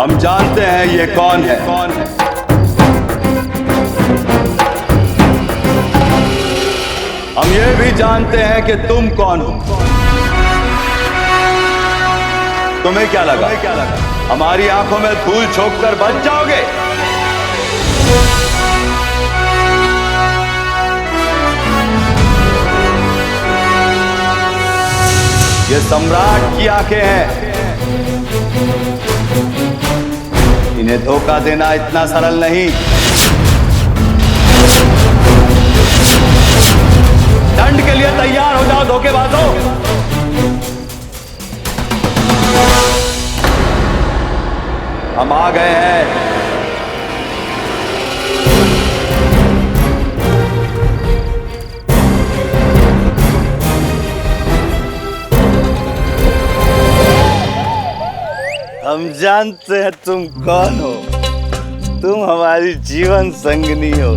हम जानते हैं ये कौन है। हम ये भी जानते हैं कि तुम कौन हो। तुम्हें क्या लगा हमारी आंखों में धूल झोंककर बच जाओगे? ये सम्राट की आंखें हैं। इन्हें धोखा देना इतना सरल नहीं। दंड के लिए तैयार हो जाओ धोखेबाजों। हम आ गए हैं। हम जानते हैं तुम कौन हो। तुम हमारी जीवन संगिनी हो।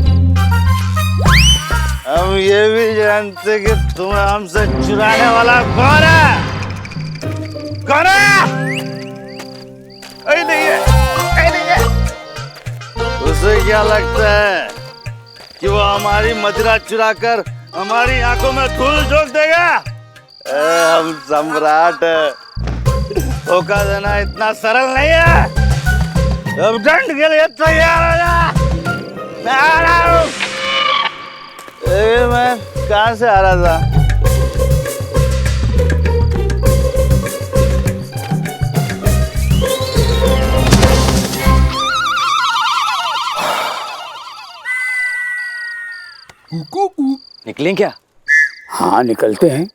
हम ये भी जानते कि तुम्हें हमसे चुराने वाला कौन है। कौन है? नहीं है। उसे क्या लगता है कि वो हमारी मदिरा चुराकर हमारी आंखों में धूल झोंक देगा? हम सम्राट हैं। धोखा देना इतना सरल नहीं है। अब दंड के लिए तैयार हो जा। मैं आ रहा हूँ। मैं कहाँ से आ रहा था? निकलें क्या? हाँ निकलते हैं।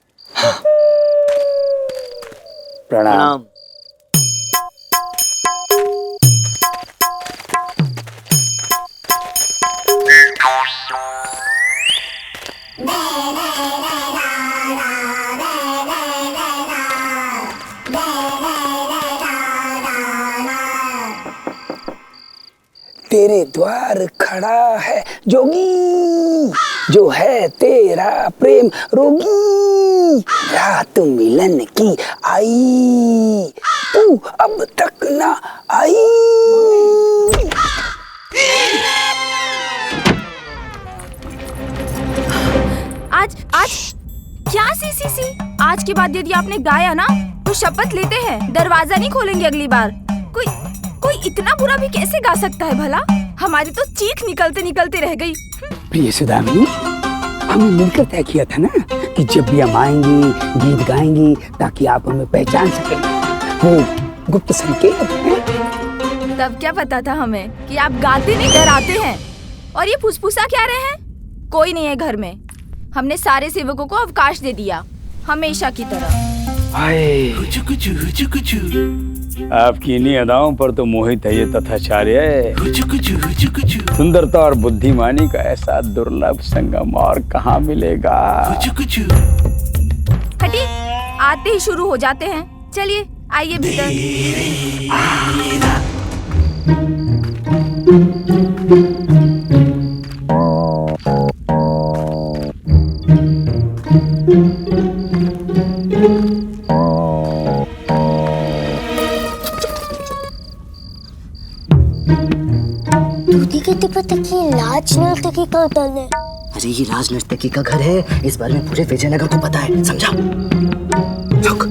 प्रणाम। तेरे द्वार खड़ा है जोगी, जो है तेरा प्रेम रोगी। रात मिलन की आई, तू अब तक ना आई। आज क्या सी आज के बाद यदि आपने गाया ना तो शपथ लेते हैं दरवाजा नहीं खोलेंगे अगली बार। कोई इतना बुरा भी कैसे गा सकता है भला? हमारी तो चीख निकलते निकलते रह गई। प्रिय सुदामिनी, हमने मिलकर तय किया था ना कि जब भी हम आएंगी गीत गाएंगी ताकि आप हमें पहचान सकें। वो गुप्त संकेत है। तब क्या पता था हमें कि आप गाते नहीं डराते हैं। और ये फुसफुसा क्या रहे हैं? कोई नहीं है घर में। हमने सारे सेवकों को अवकाश दे दिया हमेशा की तरह। आपकी इन्हीं अदाओं पर तो मोहित है ये तथाचार्य। सुंदरता और बुद्धिमानी का ऐसा दुर्लभ संगम और कहाँ मिलेगा? हटी, आते ही शुरू हो जाते हैं। चलिए आइए भीतर। राज नर्तकी का होटल है। अरे ये राज नर्तकी का घर है। इस बारे में पूरे विजयनगर को पता है, समझा? रुक।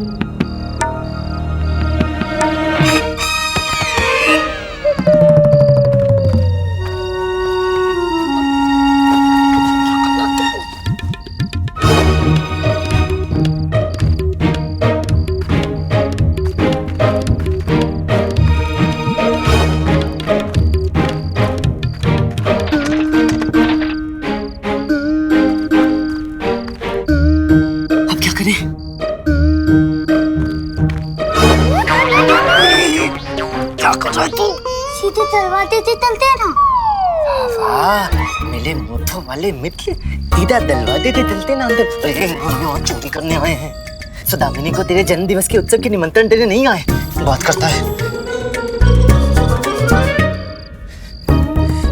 सीधे दरवाजे से चलते हैं ना। वाह, मिले मोठो वाले मित्र सीधा दरवाजे से चलते ना अंदर। और चोरी करने आए हैं। सुदामिनी को तेरे जन्म दिवस के उत्सव के निमंत्रण देने नहीं आए। बात करता है।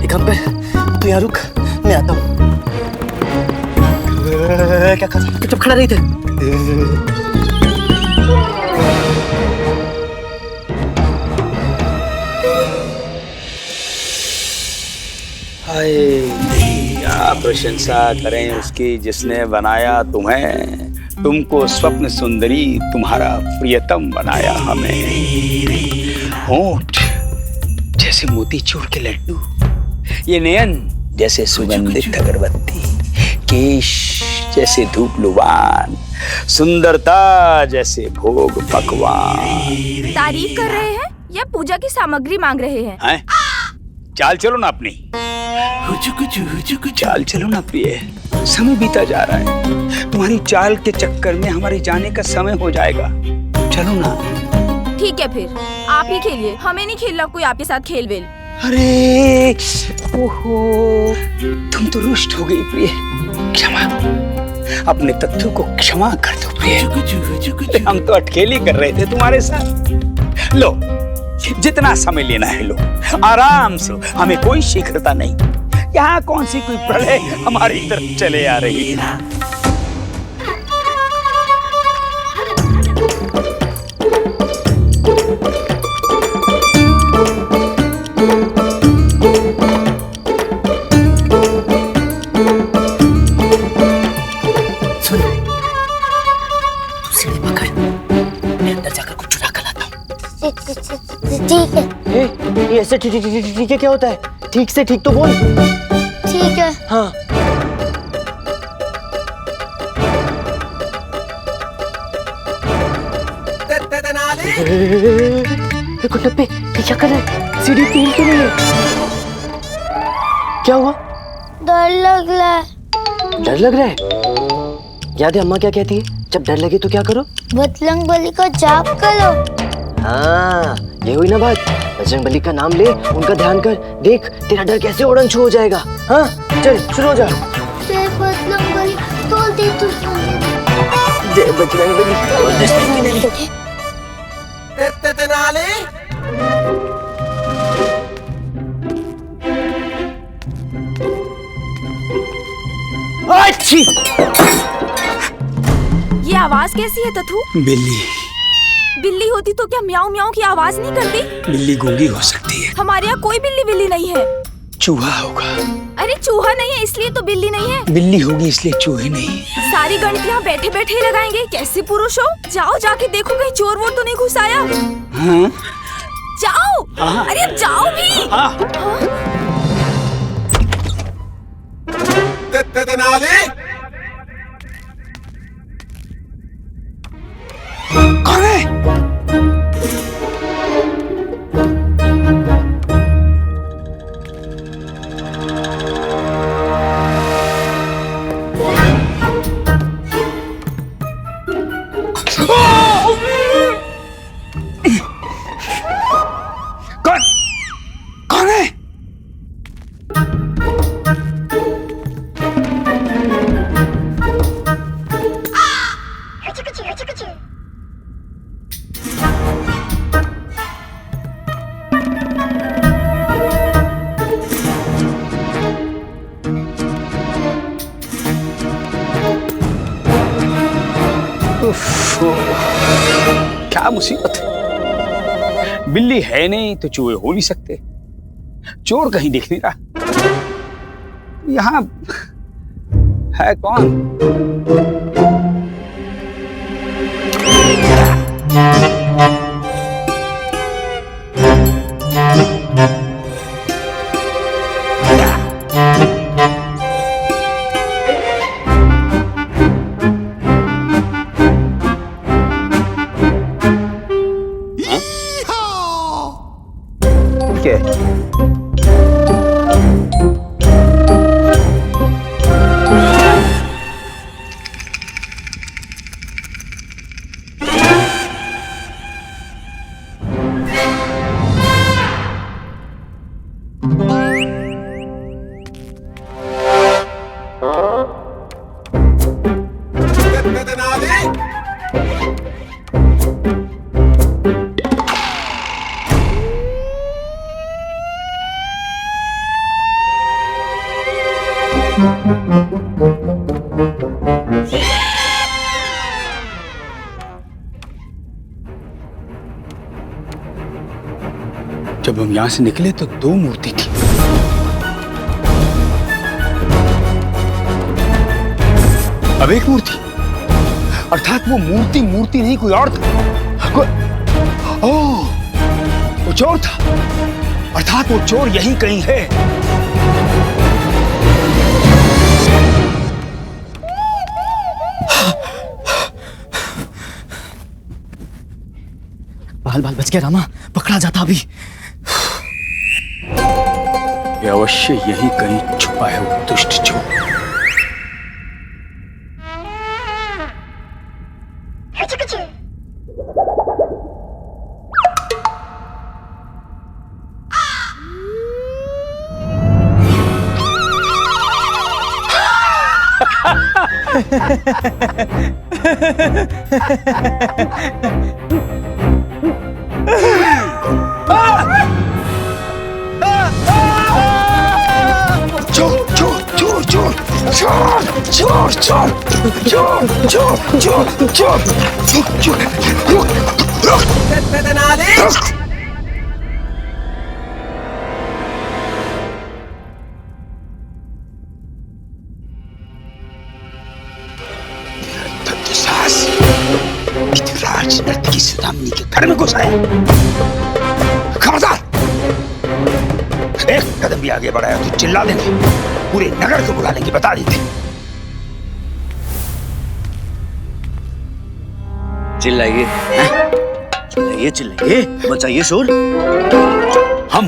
एक हम पे तू यहाँ रुक, मैं आता हूँ। क्या कर रहा? चुप खड़ा रही थे। हाय, क्या प्रशंसा करें उसकी जिसने बनाया तुम्हें, तुमको स्वप्न सुंदरी तुम्हारा प्रियतम बनाया हमें। होंठ जैसे मोतीचूर के लड्डू, ये नयन जैसे सुगंधित अगरबत्ती, केश जैसे धूप लुबान, सुंदरता जैसे भोग पकवान। तारीफ कर रहे हैं या पूजा की सामग्री मांग रहे हैं? चाल चलो ना अपनी, चाल चलो ना प्रिय, समय बीता जा रहा है, तुम्हारी चाल के चक्कर में हमारे जाने का समय हो जाएगा, चलो ना। ठीक है फिर आप ही खेलिए, हमें नहीं खेलना कोई आपके साथ खेल वेल। अरे ओहो, तुम तो रुष्ट हो गई प्रिय, क्षमा, अपने तत्व को क्षमा कर दो प्रिय, हम तो अटखेली कर रहे थे तुम्हारे साथ। लो, जितना समय लेना है लो, आराम से, हमें कोई शीघ्रता नहीं, यहाँ कौन सी कोई प्रलय हमारी तरफ चले आ रही है। सुन, तू सीढ़ी पकड़, मैं अंदर जाकर कुछ चुरा कर लाता हूँ। ठीक है। ये ऐसे ठीक है क्या होता है? ठीक से ठीक तो बोल। ठीक है। हाँ। गुड्डप्पे क्या कर रहा है? सीढ़ी टूट क्यों रही है? क्या हुआ? डर लग रहा है। डर लग रहा है? याद है अम्मा क्या कहती है? जब डर लगे तो क्या करो? बजरंग बली का जाप करो। हाँ, ये हुई ना बात। बजरंग बली का नाम ले, उनका ध्यान कर, देख तेरा डर कैसे उड़न छू हो जाएगा। हाँ, चल शुरू हो जा। जय बजरंग बली, तोड़ दे तू। जय बजरंग बली। अच्छी। ये आवाज कैसी है तथु? बिल्ली, बिल्ली होती तो क्या म्याऊं म्याऊं की आवाज नहीं करती? बिल्ली गूंगी हो सकती है। हमारे यहाँ कोई बिल्ली बिल्ली नहीं है। चूहा होगा। अरे चूहा नहीं है इसलिए तो बिल्ली नहीं है। बिल्ली होगी इसलिए चूहे नहीं। सारी गणित यहाँ बैठे बैठे ही लगाएंगे, कैसे पुरुष हो? जाओ जाके देखो कहीं चोर वोर तो नहीं घुस आया। हाँ? जाओ। हाँ। अरे अब जाओ भी। हाँ। कौन है? कौन? कौन है? क्या मुसीबत है, बिल्ली है नहीं तो चूहे हो नहीं सकते, चोर कहीं दिख नहीं रहा, यहाँ है कौन? क्या है? जब हम यहां से निकले तो दो मूर्ति थी, अब एक मूर्ति, अर्थात वो मूर्ति मूर्ति नहीं, कोई और था। ओह, वो चोर था, अर्थात वो चोर यहीं कहीं है। बाल बाल बच गया रामा, पकड़ा जाता अभी। ये अवश्य यहीं कहीं छुपा है वो दुष्ट चोर। चोर चोर चोर चोर चोर चोर चोर चोर चोर चोर चोर चोर रुक रुक। राज नर्तकी सुदामिनी के घर में घुस आया। खबरदार, एक कदम भी आगे बढ़ाया तो चिल्ला देंगे, पूरे नगर को बुला लेंगे, बता देते। चिल्लाइए, चिल्लाइए चिल्लाइए, बचाइए शोर। हम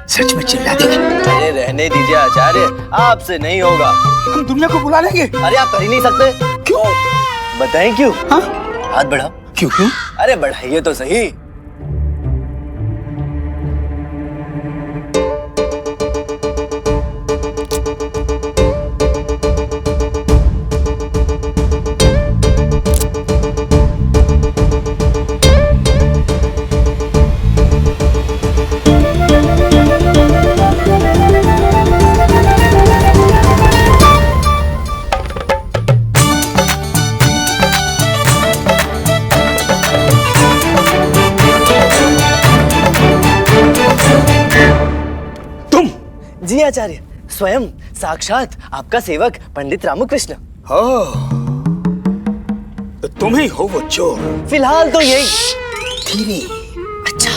सच में चिल्ला देंगे। अरे रहने दीजिए आचार्य, आपसे नहीं होगा। हम दुनिया को बुला लेंगे। अरे आप कर ही नहीं सकते। क्यों? बताएं क्यों? हाँ? हाथ बढ़ाओ। क्यों क्यों? अरे बढ़ाइए तो सही। जी आचार्य, स्वयं साक्षात आपका सेवक पंडित रामकृष्ण। तो तुम ही हो वो चोर। फिलहाल तो यही। धीरे। अच्छा,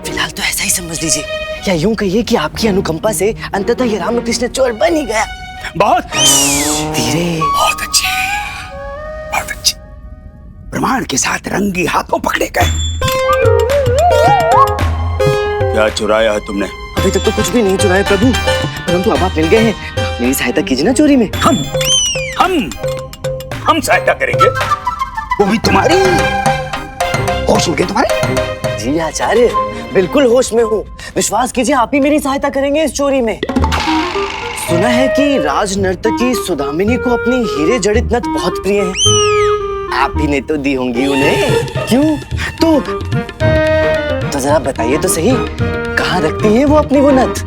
फिलहाल तो ऐसा ही समझ लीजिए, या यूं कहिए कि आपकी अनुकंपा से अंततः ये रामकृष्ण चोर बन ही गया। बहुत धीरे। बहुत अच्छे, बहुत अच्छे। प्रमाण के साथ रंगी हाथों पकड़े गए। क्या चुराया है तुमने? अभी तक तो कुछ भी नहीं चुराया प्रभु, परंतु अब आप मिल गए हैं, मेरी सहायता कीजिए ना चोरी में। हम सहायता करेंगे, वो भी तुम्हारी। होश हो गए तुम्हारे? जी आचार्य, बिल्कुल होश में हूँ। विश्वास कीजिए, आप ही मेरी सहायता करेंगे इस चोरी में। सुना है कि राज नर्तकी सुदामिनी को अपनी हीरे जड़ित नथ बहुत प्रिय है। आप ही ने तो दी होंगी उन्हें, क्यों? तो जरा बताइए तो सही, कहाँ रखती है वो अपनी वो नथ?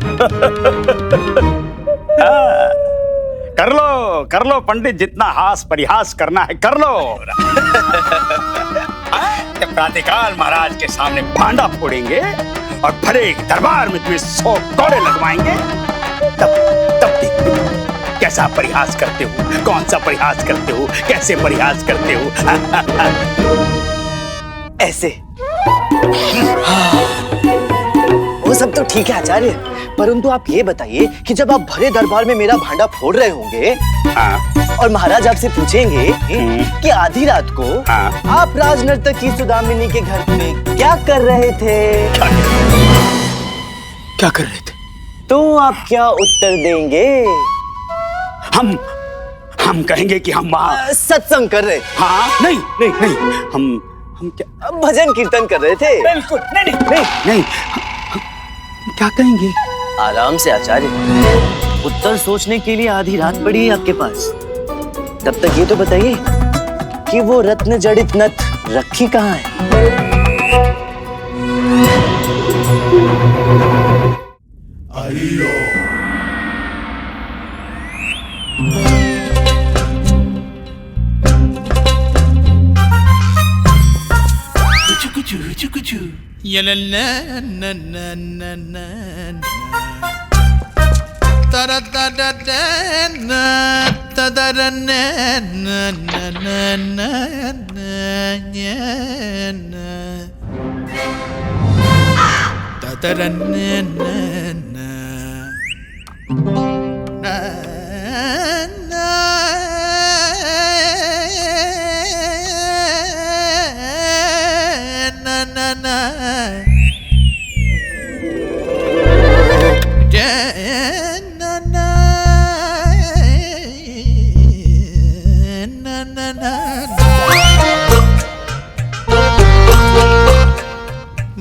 कर लो पंडित, जितना हास परिहास करना है कर लो। प्रातःकाल महाराज के सामने भांडा फोड़ेंगे और भरे दरबार में तुम्हें 100 कोड़े लगवाएंगे, तब देखो कैसा परिहास करते हो, कौन सा परिहास करते हो, कैसे परिहास करते हो। ऐसे। वो सब तो ठीक है आचार्य, परंतु आप ये बताइए कि जब आप भरे दरबार में मेरा भांडा फोड़ रहे होंगे और महाराज आपसे पूछेंगे कि आधी रात को आप राज नर्तकी सुदामिनी के घर में क्या कर रहे थे, क्या कर रहे थे, तो आप क्या उत्तर देंगे? हम कहेंगे कि हम वहाँ सत्संग कर रहे। हाँ, नहीं, हम क्या भजन कीर्तन कर रहे थे? बिल्कुल नहीं। क्या कहेंगे? आराम से आचार्य, उत्तर सोचने के लिए आधी रात पड़ी है आपके पास। तब तक ये तो बताइए कि वो रत्न जड़ित नथ रखी कहाँ है?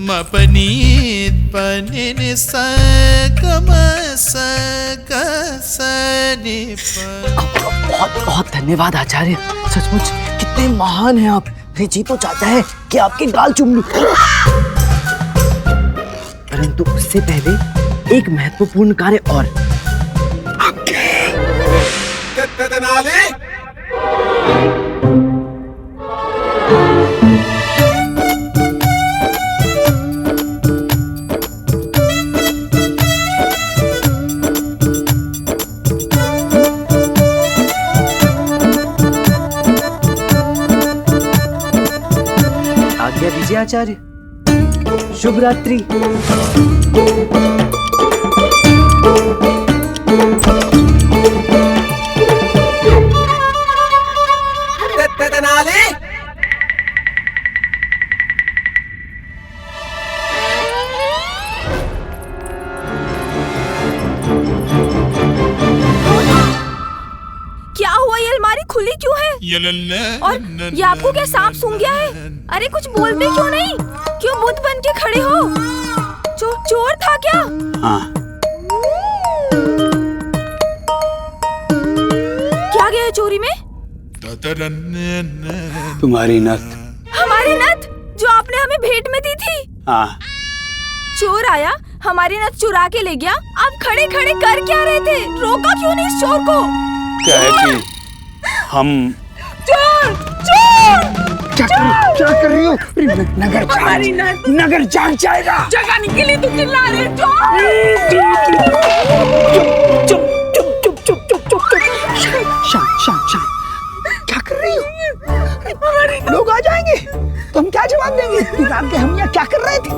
मपनीत पनिन सकम सकसनि बहुत बहुत धन्यवाद आचार्य, सचमुच कितने महान हैं आप। मेरे जी तो चाहता है कि आपकी गाल चूम लूं। परंतु उससे पहले एक महत्वपूर्ण कार्य और। आज्ञा दीजिए आचार्य। शुभ रात्रि। क्या हुआ, ये अलमारी खुली क्यों है? और ये आपको क्या सांप सूंघ गया है? अरे कुछ बोलते क्यों नहीं? क्यों बुत बन के खड़े हो? चोर था क्या? हाँ। क्या गया है चोरी में? तुम्हारी नथ। हमारी नथ जो आपने हमें भेंट में दी थी? हाँ। चोर आया, हमारी नथ चुरा के ले गया। आप खड़े खड़े कर क्या रहे थे? रोका क्यों नहीं इस चोर को? क्या है कि हम चोर चोर क्या कर रही हो? नगर जाग जाएगा। जगाने के लिए तुम चिल्ला रहे हो? चुप। शांत। क्या कर रही हो? लोग आ जाएंगे तो हम क्या जवाब देंगे? रात के हम यहाँ क्या कर रहे थे?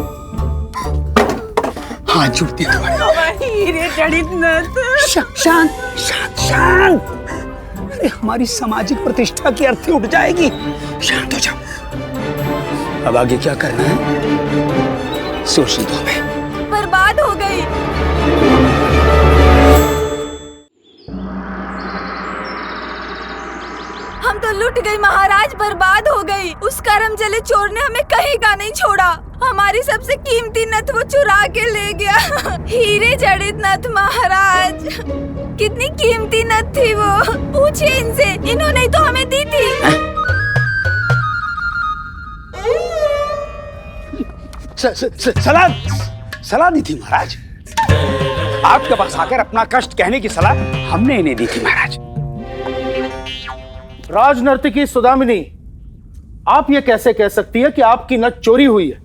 हाथ जुड़ते तुम्हारे। शांत। अरे हमारी सामाजिक प्रतिष्ठा की अर्थी उठ जाएगी। शांत हो जाओ। अब आगे क्या करना है सोचने दो हमें। बर्बाद हो गई। हम तो लुट गए महाराज, बर्बाद हो गई। उस करम जले चोर ने हमें कहीं का नहीं छोड़ा। हमारी सबसे कीमती नथ वो चुरा के ले गया। हीरे जड़ित नथ महाराज, कितनी कीमती नथ थी वो। पूछिए इनसे, इन्होंने ही तो हमें दी थी। सलाह दी थी महाराज। आपके पास आकर अपना कष्ट कहने की सलाह हमने इन्हें दी थी महाराज। राजनर्तकी सुदामिनी, आप ये कैसे कह सकती है कि आपकी नथ चोरी हुई है?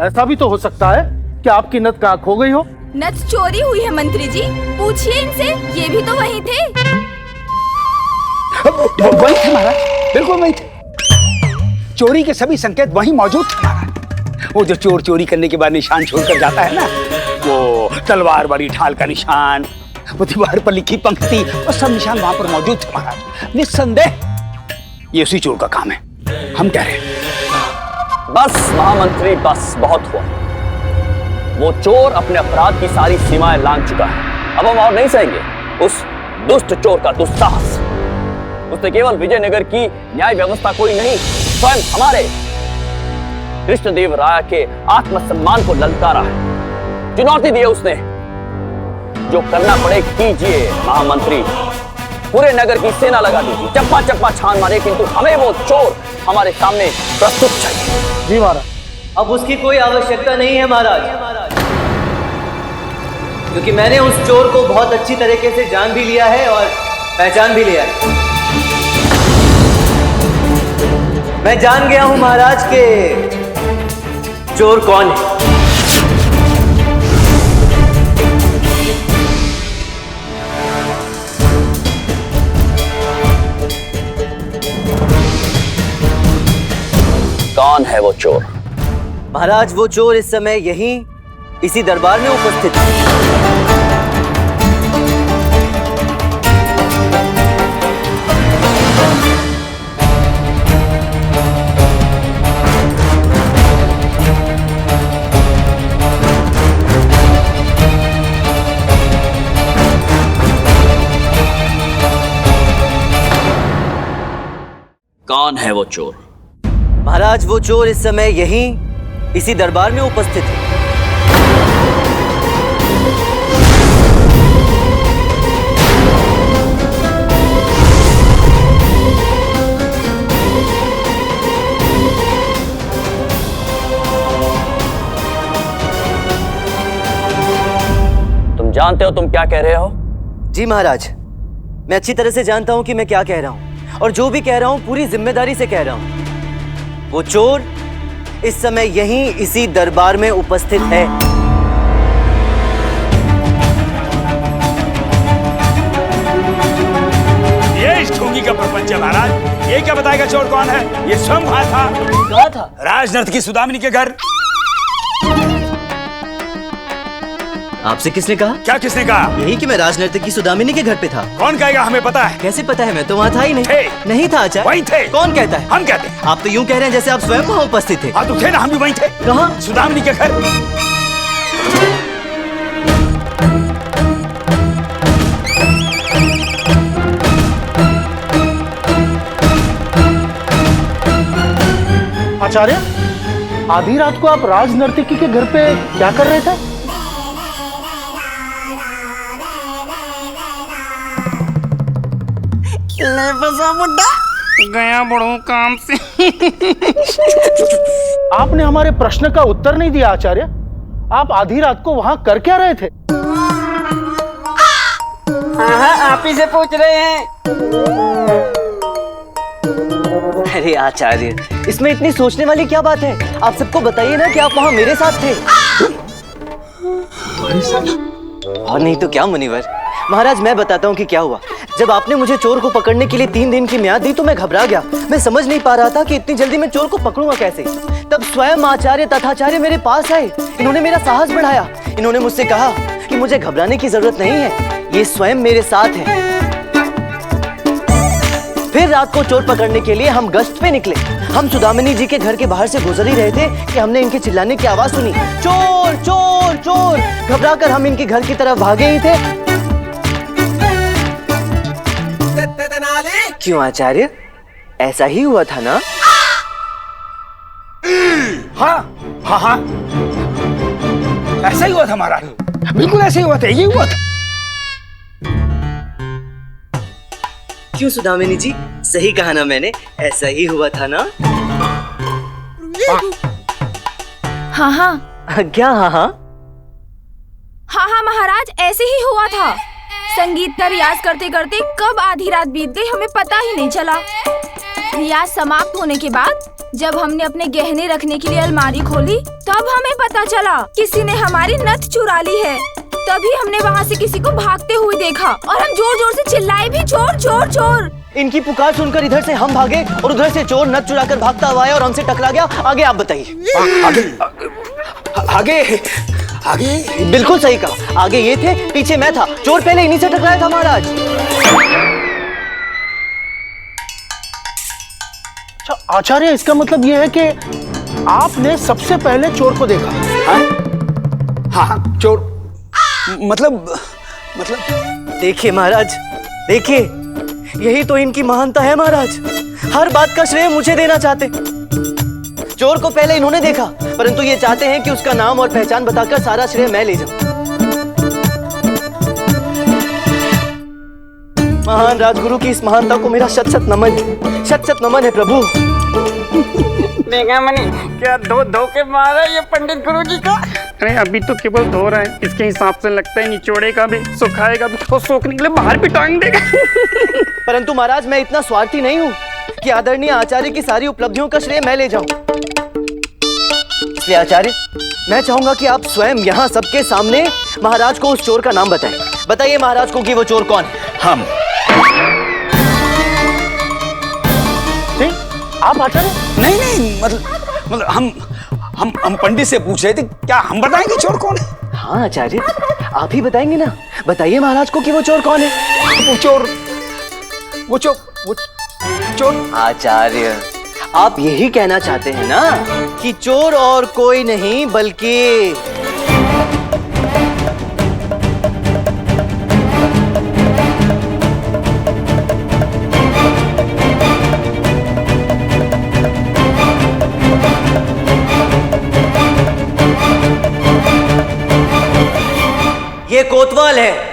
ऐसा भी तो हो सकता है कि आपकी नथ कहाँ खो गई हो। नथ चोरी हुई है मंत्री जी, पूछिए इनसे, ये भी तो वहीं थे। वही थे महाराज, बिल्कुल वही थे। चोरी के सभी संकेत वहीं मौजूद थे महाराज। वो जो चोर चोरी करने के बाद निशान छोड़कर जाता है ना, वो तलवार बड़ी ढाल का निशान, वो दीवार पर लिखी पंक्ति, वो सब निशान वहां पर मौजूद थे महाराज। निस्संदेह ये उसी चोर का काम है, हम कह रहे हैं। बस महामंत्री, बस बहुत हुआ। वो चोर अपने अपराध की सारी सीमाएं लांघ चुका है। अब हम और नहीं सहेंगे उस दुष्ट चोर का दुस्साहस। उसने केवल विजयनगर की न्याय व्यवस्था को ही नहीं, स्वयं हमारे कृष्णदेव राय के आत्मसम्मान को ललकारा है। चुनौती दी है उसने। जो करना पड़े कीजिए महामंत्री। पूरे नगर की सेना लगा दीजिए, चप्पा चप्पा छान मारे, किंतु हमें वो चोर हमारे सामने प्रस्तुत चाहिए। जी महाराज। अब उसकी कोई आवश्यकता नहीं है महाराज, क्योंकि मैंने उस चोर को बहुत अच्छी तरीके से जान भी लिया है और पहचान भी लिया है। मैं जान गया हूं महाराज के चोर कौन है। चोर। महाराज वो चोर इस समय यहीं इसी दरबार में उपस्थित है। कौन है वो चोर? महाराज वो चोर इस समय यहीं इसी दरबार में उपस्थित है। तुम जानते हो तुम क्या कह रहे हो? जी महाराज, मैं अच्छी तरह से जानता हूं कि मैं क्या कह रहा हूं, और जो भी कह रहा हूं पूरी जिम्मेदारी से कह रहा हूं। वो चोर इस समय यहीं इसी दरबार में उपस्थित है। ये इस ढोंगी का प्रपंच है महाराज। ये क्या बताएगा चोर कौन है? ये स्वयं वहां था। कहा था? राजनर्तकी सुदामिनी के घर। आपसे किसने कहा? क्या किसने कहा? यही कि मैं राजनर्तकी सुदामिनी के घर पे था। कौन कहेगा? हमें पता है। कैसे पता है? मैं तो वहाँ था ही नहीं। थे। नहीं था आचार्य। वहीं थे। कौन कहता है? हम कहते हैं। आप तो यूं कह रहे हैं जैसे आप स्वयं वहाँ उपस्थित थे। हाँ तो थे ना, हम भी वहीं थे। कहाँ? सुदामिनी के घर। आचार्य, आधी रात को आप राज नर्तकी के घर पे क्या कर रहे थे? गया बड़ों काम से। आपने हमारे प्रश्न का उत्तर नहीं दिया आचार्य। आप आधी रात को वहां कर क्या रहे थे? हाँ, आप ही से पूछ रहे हैं। अरे आचार्य, इसमें इतनी सोचने वाली क्या बात है? आप सबको बताइए ना कि आप वहाँ मेरे साथ थे। और नहीं तो क्या मुनिवर। महाराज मैं बताता हूँ कि क्या हुआ। जब आपने मुझे चोर को पकड़ने के लिए 3 दिन की म्याद दी तो मैं घबरा गया। मैं समझ नहीं पा रहा था कि इतनी जल्दी मैं चोर को पकड़ूंगा कैसे। तब स्वयं आचार्य तथाचार्य मेरे पास आए। इन्होंने मेरा साहस बढ़ाया। इन्होंने मुझसे कहा कि मुझे घबराने की जरूरत नहीं है, ये स्वयं मेरे साथ है। फिर रात को चोर पकड़ने के लिए हम गश्त पे निकले। हम सुदामिनी जी के घर के बाहर से गुजर ही रहे थे कि हमने इनके चिल्लाने की आवाज सुनी, चोर चोर चोर। घबराकर हम इनके घर की तरफ भागे ही थे। क्यों आचार्य, ऐसा ही हुआ था ना? हाँ हाँ हाँ, ऐसा ही हुआ था महाराज। बिल्कुल ऐसा ही हुआ था, यही हुआ था। क्यों सुदामिनी जी, सही कहा ना मैंने? ऐसा ही हुआ था ना? हाँ हाँ। क्या हाँ हाँ? हाँ हाँ महाराज, ऐसे ही हुआ था। संगीत का रियाज करते करते कब आधी रात बीत गई हमें पता ही नहीं चला। रियाज समाप्त होने के बाद जब हमने अपने गहने रखने के लिए अलमारी खोली तब हमें पता चला किसी ने हमारी नथ चुरा ली है। तभी हमने वहाँ से किसी को भागते हुए देखा और हम जोर जोर से चिल्लाए भी, चोर चोर चोर। इनकी पुकार सुनकर इधर से हम भागे और उधर से चोर नथ चुराकर भागता हुआ आया और हमसे टकरा गया। आगे आप बताइए। आगे आगे बिल्कुल सही कहा। आगे ये थे, पीछे मैं था। चोर पहले इन्हीं से टकराया था महाराज। अच्छा आचार्य, इसका मतलब ये है कि आपने सबसे पहले चोर को देखा? हाँ हाँ, चोर मतलब देखिए महाराज, देखिए यही तो इनकी महानता है महाराज। हर बात का श्रेय मुझे देना चाहते। चोर को पहले इन्होंने देखा, परंतु ये चाहते हैं कि उसका नाम और पहचान बताकर सारा श्रेय मैं ले जाऊं। महान राजगुरु की इस महानता को मेरा शत शत नमन है प्रभु। देखा मैंने क्या धो के मारा ये पंडित गुरु जी का। अरे अभी तो केवल धो रहा है, इसके हिसाब से लगता है निचोड़ेगा भी, सुखाएगा भी और सोखने के लिए बाहर भी टांग देगा। परंतु महाराज मैं इतना स्वार्थी नहीं हूँ कि आदरणीय आचार्य की सारी उपलब्धियों का श्रेय मैं ले जाऊं। इसलिए आचार्य, मैं चाहूंगा कि आप स्वयं यहाँ सबके सामने महाराज को उस चोर का नाम बताएं। बताइए महाराज को कि वो चोर कौन है। हम। आप आचार्य? नहीं मतलब हम पंडित से पूछ रहे थे, क्या हम बताएंगे चोर कौन है? हाँ आचार्य, आप ही बताएंगे ना। बताइए महाराज को कि वो चोर कौन है। वो चोर आचार्य, आप यही कहना चाहते हैं ना कि चोर और कोई नहीं बल्कि ये कोतवाल है।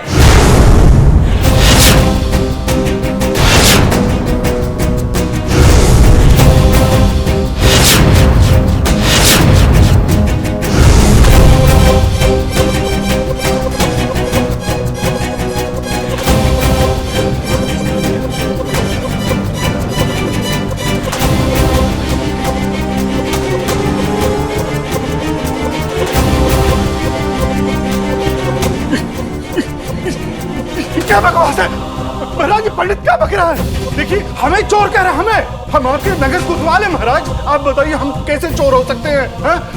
क्या बकवास है महाराज? ये पंडित क्या बक रहा है? देखिए, हमें चोर कह रहा है, हम आपके नगर कोतवाल हैं महाराज। आप बताइए हम कैसे चोर हो सकते हैं?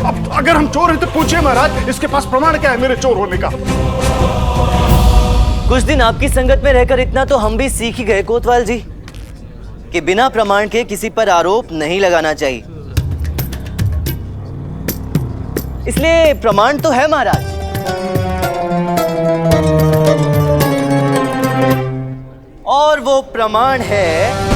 अब अगर हम चोर हैं तो पूछिए महाराज, इसके पास प्रमाण क्या है मेरे चोर होने का? कुछ दिन आपकी संगत में रहकर इतना तो हम भी सीख ही गए कोतवाल जी कि बिना प्रमाण के किसी पर आरोप नहीं लगाना चाहिए। इसलिए प्रमाण तो है महाराज, और वो प्रमाण है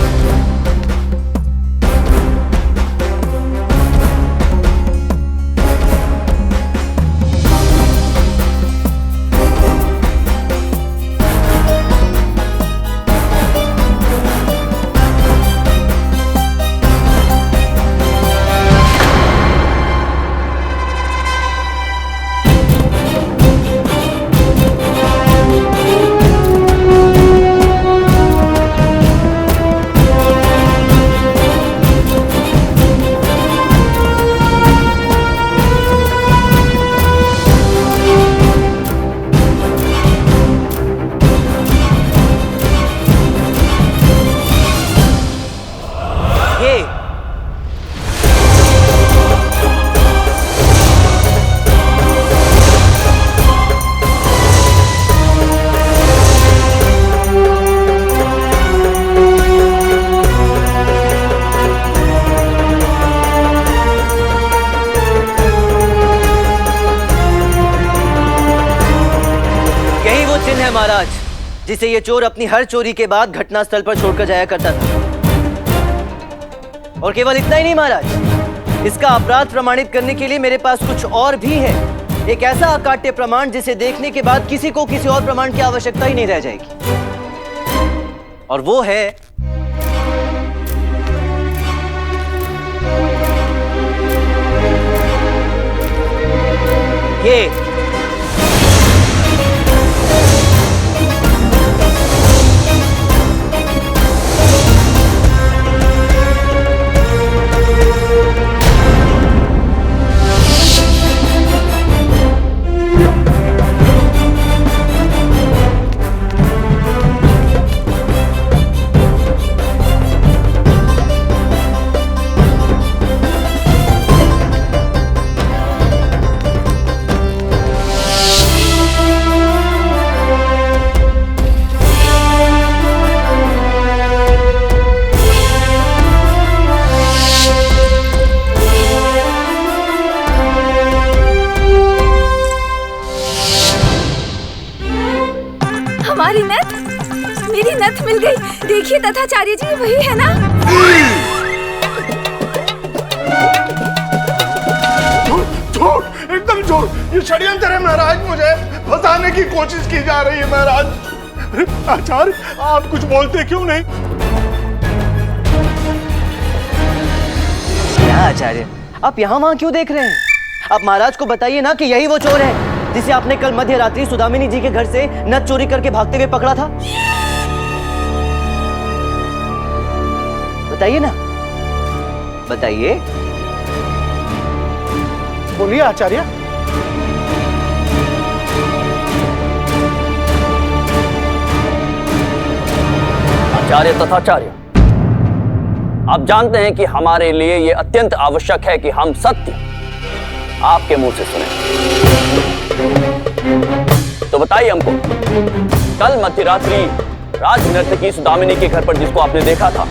महाराज, जिसे ये चोर अपनी हर चोरी के बाद घटनास्थल पर छोड़कर जाया करता था। और केवल इतना ही नहीं महाराज, इसका अपराध प्रमाणित करने के लिए मेरे पास कुछ और भी है। एक ऐसा अकाट्य प्रमाण जिसे देखने के बाद किसी को किसी और प्रमाण की आवश्यकता ही नहीं रह जाएगी, और वो है ये। हमारी नथ, मेरी नथ मिल गई। देखिए तथाचार्य जी, वही है ना? झूठ, एकदम झूठ। ये षड्यंत्र है महाराज, मुझे फंसाने की कोशिश की जा रही है महाराज। अरे आचार्य, आप कुछ बोलते क्यों नहीं? क्या आचार्य, आप यहाँ वहाँ क्यों देख रहे हैं? आप महाराज को बताइए ना कि यही वो चोर है जिसे आपने कल मध्य रात्रि सुदामिनी जी के घर से नथ चोरी करके भागते हुए पकड़ा था। बताइए ना, बताइए। बोलिए आचार्य। आचार्य तथाचार्य, आप जानते हैं कि हमारे लिए यह अत्यंत आवश्यक है कि हम सत्य आपके मुंह से सुने। तो बताइए हमको, कल मध्यरात्रि राज नर्तकी सुदामिनी के घर पर जिसको आपने देखा था,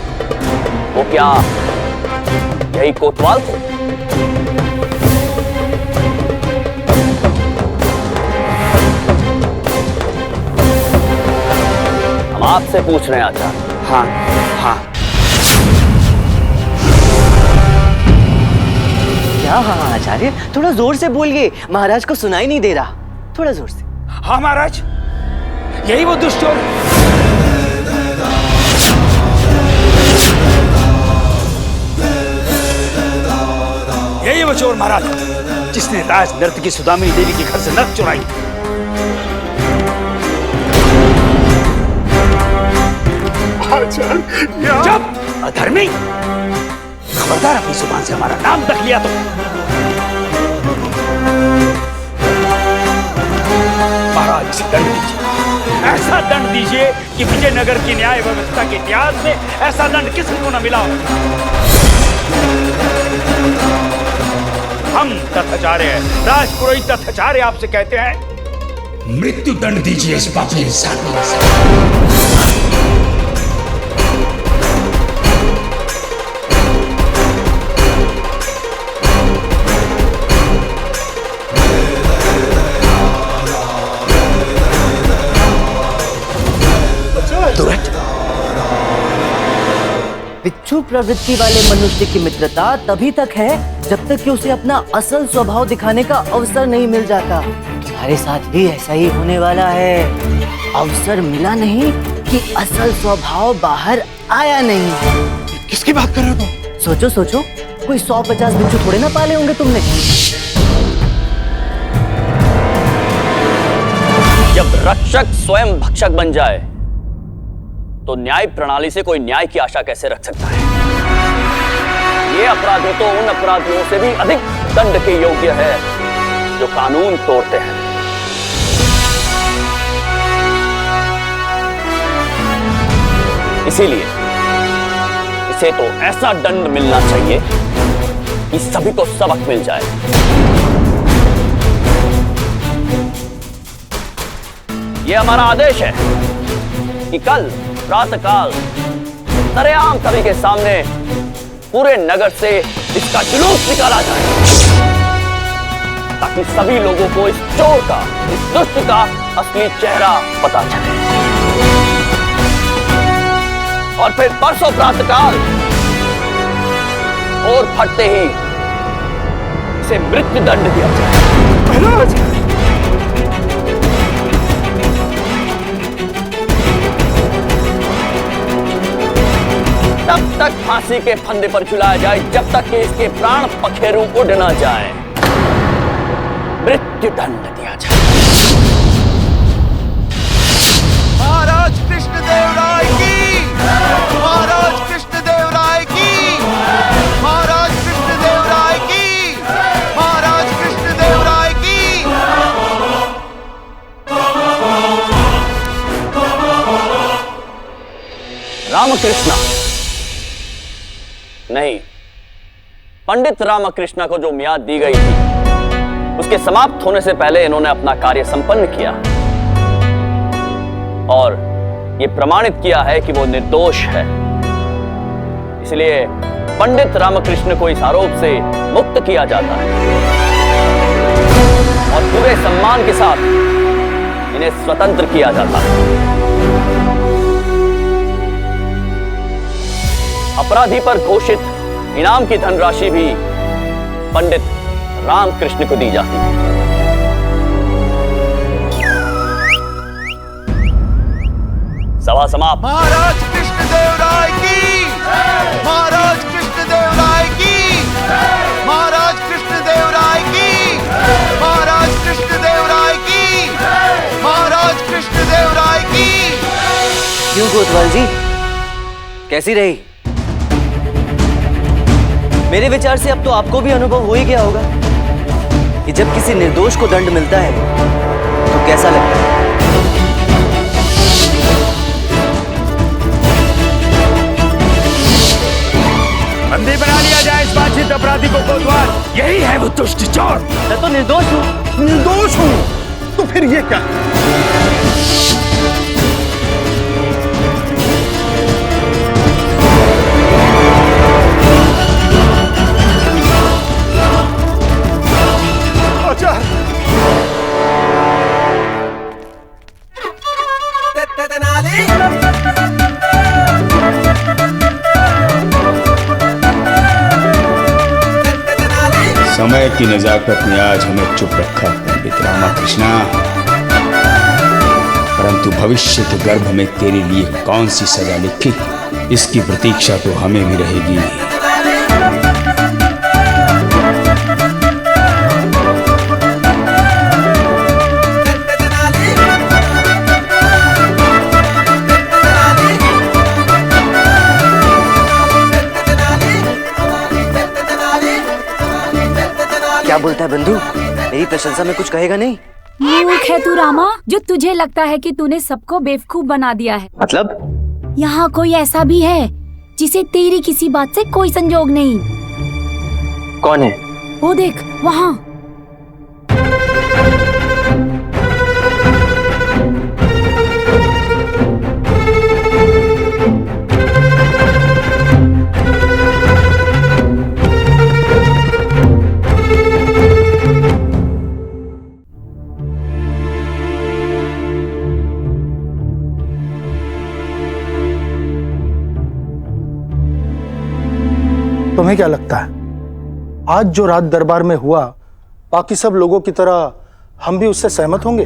वो क्या यही कोतवाल थे? हम आपसे पूछ रहे हैं आचार्य। हाँ हाँ। क्या हाँ आचार्य? थोड़ा जोर से बोलिए, महाराज को सुनाई नहीं दे रहा। थोड़ा जोर से। हाँ महाराज, यही वो दुष्ट चोर। यही वो चोर महाराज जिसने राज नर्तकी सुदामिनी देवी के घर से नर्क चुराई। जब अधर्मी, खबरदार अपनी जुबान से हमारा नाम तक लिया तो महाराज इसे दंड दीजिए, ऐसा दंड दीजिए कि विजयनगर की न्याय व्यवस्था के इतिहास में ऐसा दंड किसी को न मिला हो। हम तथाचार्य राजपुरोहित तथाचार्य आपसे कहते हैं, मृत्यु दंड दीजिए इस पापी इंसान को। बिच्छू प्रवृत्ति वाले मनुष्य की मित्रता तभी तक है जब तक कि उसे अपना असल स्वभाव दिखाने का अवसर नहीं मिल जाता। तुम्हारे साथ भी ऐसा ही होने वाला है। अवसर मिला नहीं कि असल स्वभाव बाहर आया नहीं। किसकी बात कर रहे हो तुम? सोचो सोचो, कोई 150 बिच्छू थोड़े ना पाले होंगे तुमने। जब रक्षक स्वयं भक्षक बन जाए तो न्याय प्रणाली से कोई न्याय की आशा कैसे रख सकता है? ये अपराधी तो उन अपराधियों से भी अधिक दंड के योग्य है जो कानून तोड़ते हैं। इसीलिए इसे तो ऐसा दंड मिलना चाहिए कि सभी को सबक मिल जाए। यह हमारा आदेश है कि कल प्रातःकाल सरेआम सभी के सामने पूरे नगर से इसका जुलूस निकाला जाए, ताकि सभी लोगों को इस चोर का, इस दुष्ट का असली चेहरा पता चले। और फिर परसों प्रातःकाल और फटते ही इसे मृत्यु दंड दिया जाए। तब तक फांसी के फंदे पर झुलाया जाए जब तक कि इसके प्राण पखेरु उड़ न जाए। मृत्यु दंड दिया जाए। महाराज कृष्णदेव राय की, महाराज कृष्णदेव राय की, महाराज कृष्णदेव राय की, महाराज कृष्णदेव राय की। रामकृष्णा नहीं, पंडित रामकृष्णा को जो मियाद दी गई थी उसके समाप्त होने से पहले इन्होंने अपना कार्य संपन्न किया और ये प्रमाणित किया है कि वो निर्दोष है। इसलिए पंडित रामकृष्ण को इस आरोप से मुक्त किया जाता है और पूरे सम्मान के साथ इन्हें स्वतंत्र किया जाता है। अपराधी पर घोषित इनाम की धनराशि भी पंडित रामकृष्ण को दी जाती है। सभा समाप्त। महाराज कृष्णदेव राय की, महाराज कृष्णदेव राय की, महाराज कृष्णदेव राय की, महाराज कृष्णदेव राय की, महाराज कृष्णदेव राय की। क्यों कोतवाल जी, कैसी रही? मेरे विचार से अब तो आपको भी अनुभव हो ही गया होगा कि जब किसी निर्दोष को दंड मिलता है तो कैसा लगता है। बंदी बना लिया जाए इस बातचीत अपराधी को कोतवाल। यही है वो दुष्ट चोर। मैं तो निर्दोष हूँ। निर्दोष हूँ तो फिर ये क्या? समय की नजाकत ने आज हमें चुप रखा पंडित रामाकृष्णा, परंतु भविष्य के गर्भ में तेरे लिए कौन सी सजा लिखी, इसकी प्रतीक्षा तो हमें भी रहेगी। क्या बोलता है बंधु? मेरी प्रशंसा में कुछ कहेगा नहीं? मूर्ख है तू रामा, जो तुझे लगता है कि तूने सबको बेवकूफ बना दिया है। मतलब? यहाँ कोई ऐसा भी है जिसे तेरी किसी बात से कोई संजोग नहीं। कौन है? वो देख वहाँ। तुम्हें क्या लगता है आज जो रात दरबार में हुआ, बाकी सब लोगों की तरह हम भी उससे सहमत होंगे?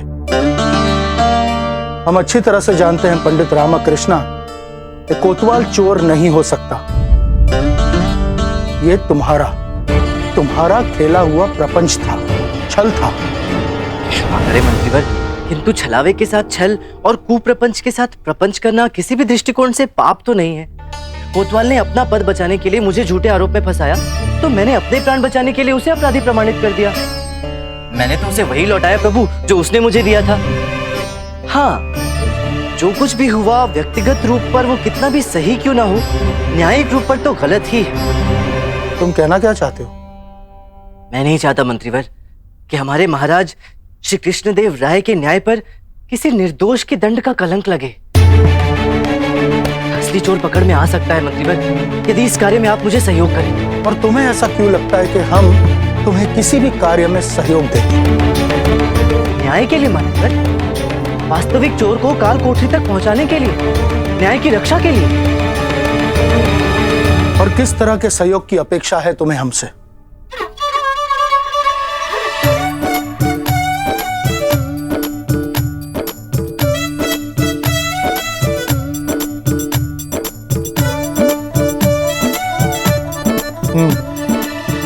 हम अच्छी तरह से जानते हैं पंडित रामाकृष्णा, ये कोतवाल चोर नहीं हो सकता। ये तुम्हारा खेला हुआ प्रपंच था, छल था। अरे मंत्रीवर, किंतु छलावे के साथ छल और कुप्रपंच के साथ प्रपंच करना किसी भी दृष्टिकोण से पाप तो नहीं है। कोतवाल ने अपना पद बचाने के लिए मुझे झूठे आरोप में फंसाया, तो मैंने अपने प्राण बचाने के लिए उसे अपराधी प्रमाणित कर दिया। मैंने तो उसे वही लौटाया प्रभु जो उसने मुझे दिया था। हाँ, जो कुछ भी हुआ व्यक्तिगत रूप पर वो कितना भी सही क्यों ना हो, न्यायिक रूप पर तो गलत ही है। तुम कहना क्या चाहते हो? मैं नहीं चाहता मंत्रीवर कि हमारे महाराज श्री कृष्णदेव राय के न्याय पर किसी निर्दोष के दंड का कलंक लगे। असली चोर पकड़ में आ सकता है मंत्रीवर, यदि इस कार्य में आप मुझे सहयोग करें। और तुम्हें ऐसा क्यों लगता है कि हम तुम्हें किसी भी कार्य में सहयोग देंगे? न्याय के लिए मंत्रीवर, वास्तविक चोर को काल कोठरी तक पहुंचाने के लिए, न्याय की रक्षा के लिए। और किस तरह के सहयोग की अपेक्षा है तुम्हें हमसे?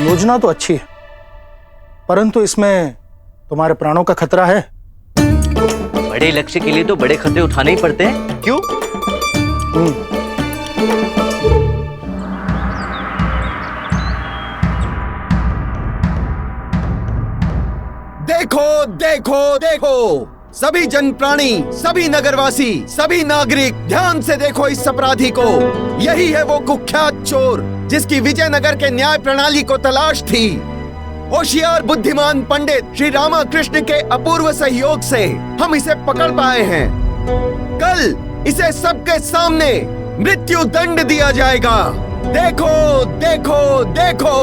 योजना तो अच्छी है, परंतु इसमें तुम्हारे प्राणों का खतरा है। बड़े लक्ष्य के लिए तो बड़े खतरे उठाने ही पड़ते हैं, क्यों? देखो देखो देखो, सभी जन प्राणी, सभी नगरवासी, सभी नागरिक ध्यान से देखो इस अपराधी को। यही है वो कुख्यात चोर जिसकी विजयनगर के न्याय प्रणाली को तलाश थी। होशियार बुद्धिमान पंडित श्री रामाकृष्ण के अपूर्व सहयोग से हम इसे पकड़ पाए हैं। कल इसे सबके सामने मृत्यु दंड दिया जाएगा। देखो देखो देखो।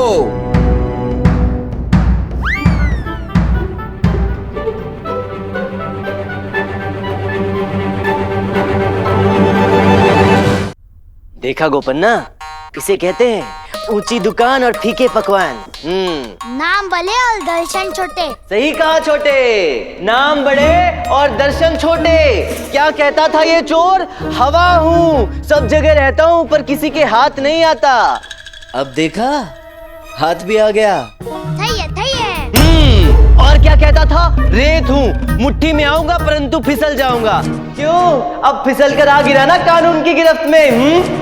देखा गोपन्ना, इसे कहते हैं ऊंची दुकान और फीके पकवान। नाम बड़े और दर्शन छोटे। सही कहा छोटे, नाम बड़े और दर्शन छोटे। क्या कहता था ये चोर? हवा हूँ, सब जगह रहता हूँ, पर किसी के हाथ नहीं आता। अब देखा, हाथ भी आ गया। थई है। और क्या कहता था? रेत हूँ, मुट्ठी में आऊंगा परंतु फिसल जाऊंगा। क्यों? अब फिसल कर आ गिरा ना कानून की गिरफ्त में।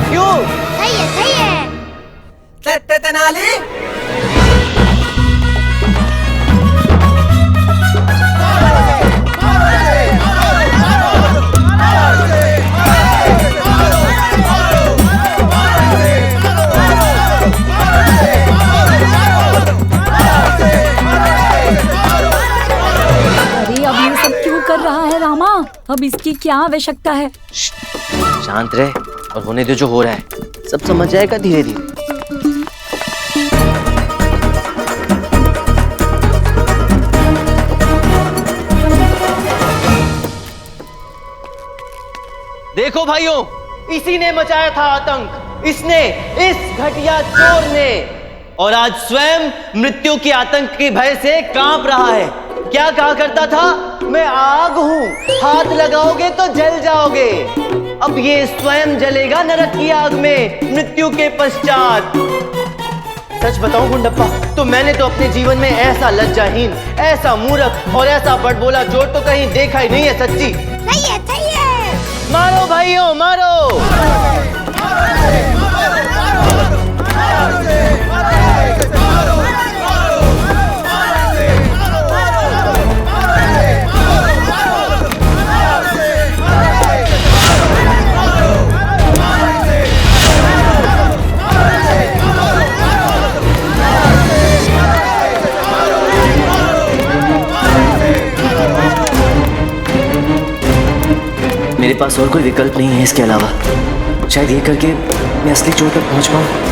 क्यों? थई है। तेनाली अब इसकी क्या आवश्यकता है? शांत रहे और होने दो जो हो रहा है। सब समझ जाएगा धीरे धीरे। देखो भाइयों, इसी ने मचाया था आतंक, इसने, इस घटिया चोर ने, और आज स्वयं मृत्यु के आतंक के भय से कांप रहा है। क्या कहा करता था, मैं आग हूं, हाथ लगाओगे तो जल जाओगे। अब ये स्वयं जलेगा नरक की आग में मृत्यु के पश्चात। सच बताऊं गुंडप्पा, तो मैंने तो अपने जीवन में ऐसा लज्जाहीन, ऐसा मूर्ख और ऐसा बड़बोला चोर तो कहीं देखा ही नहीं है। सच्ची सही है, सही है। मारो भाइयों, मारो। मेरे पास और कोई विकल्प नहीं है इसके अलावा। शायद ये करके मैं असली चोर तक पहुंच पाऊं।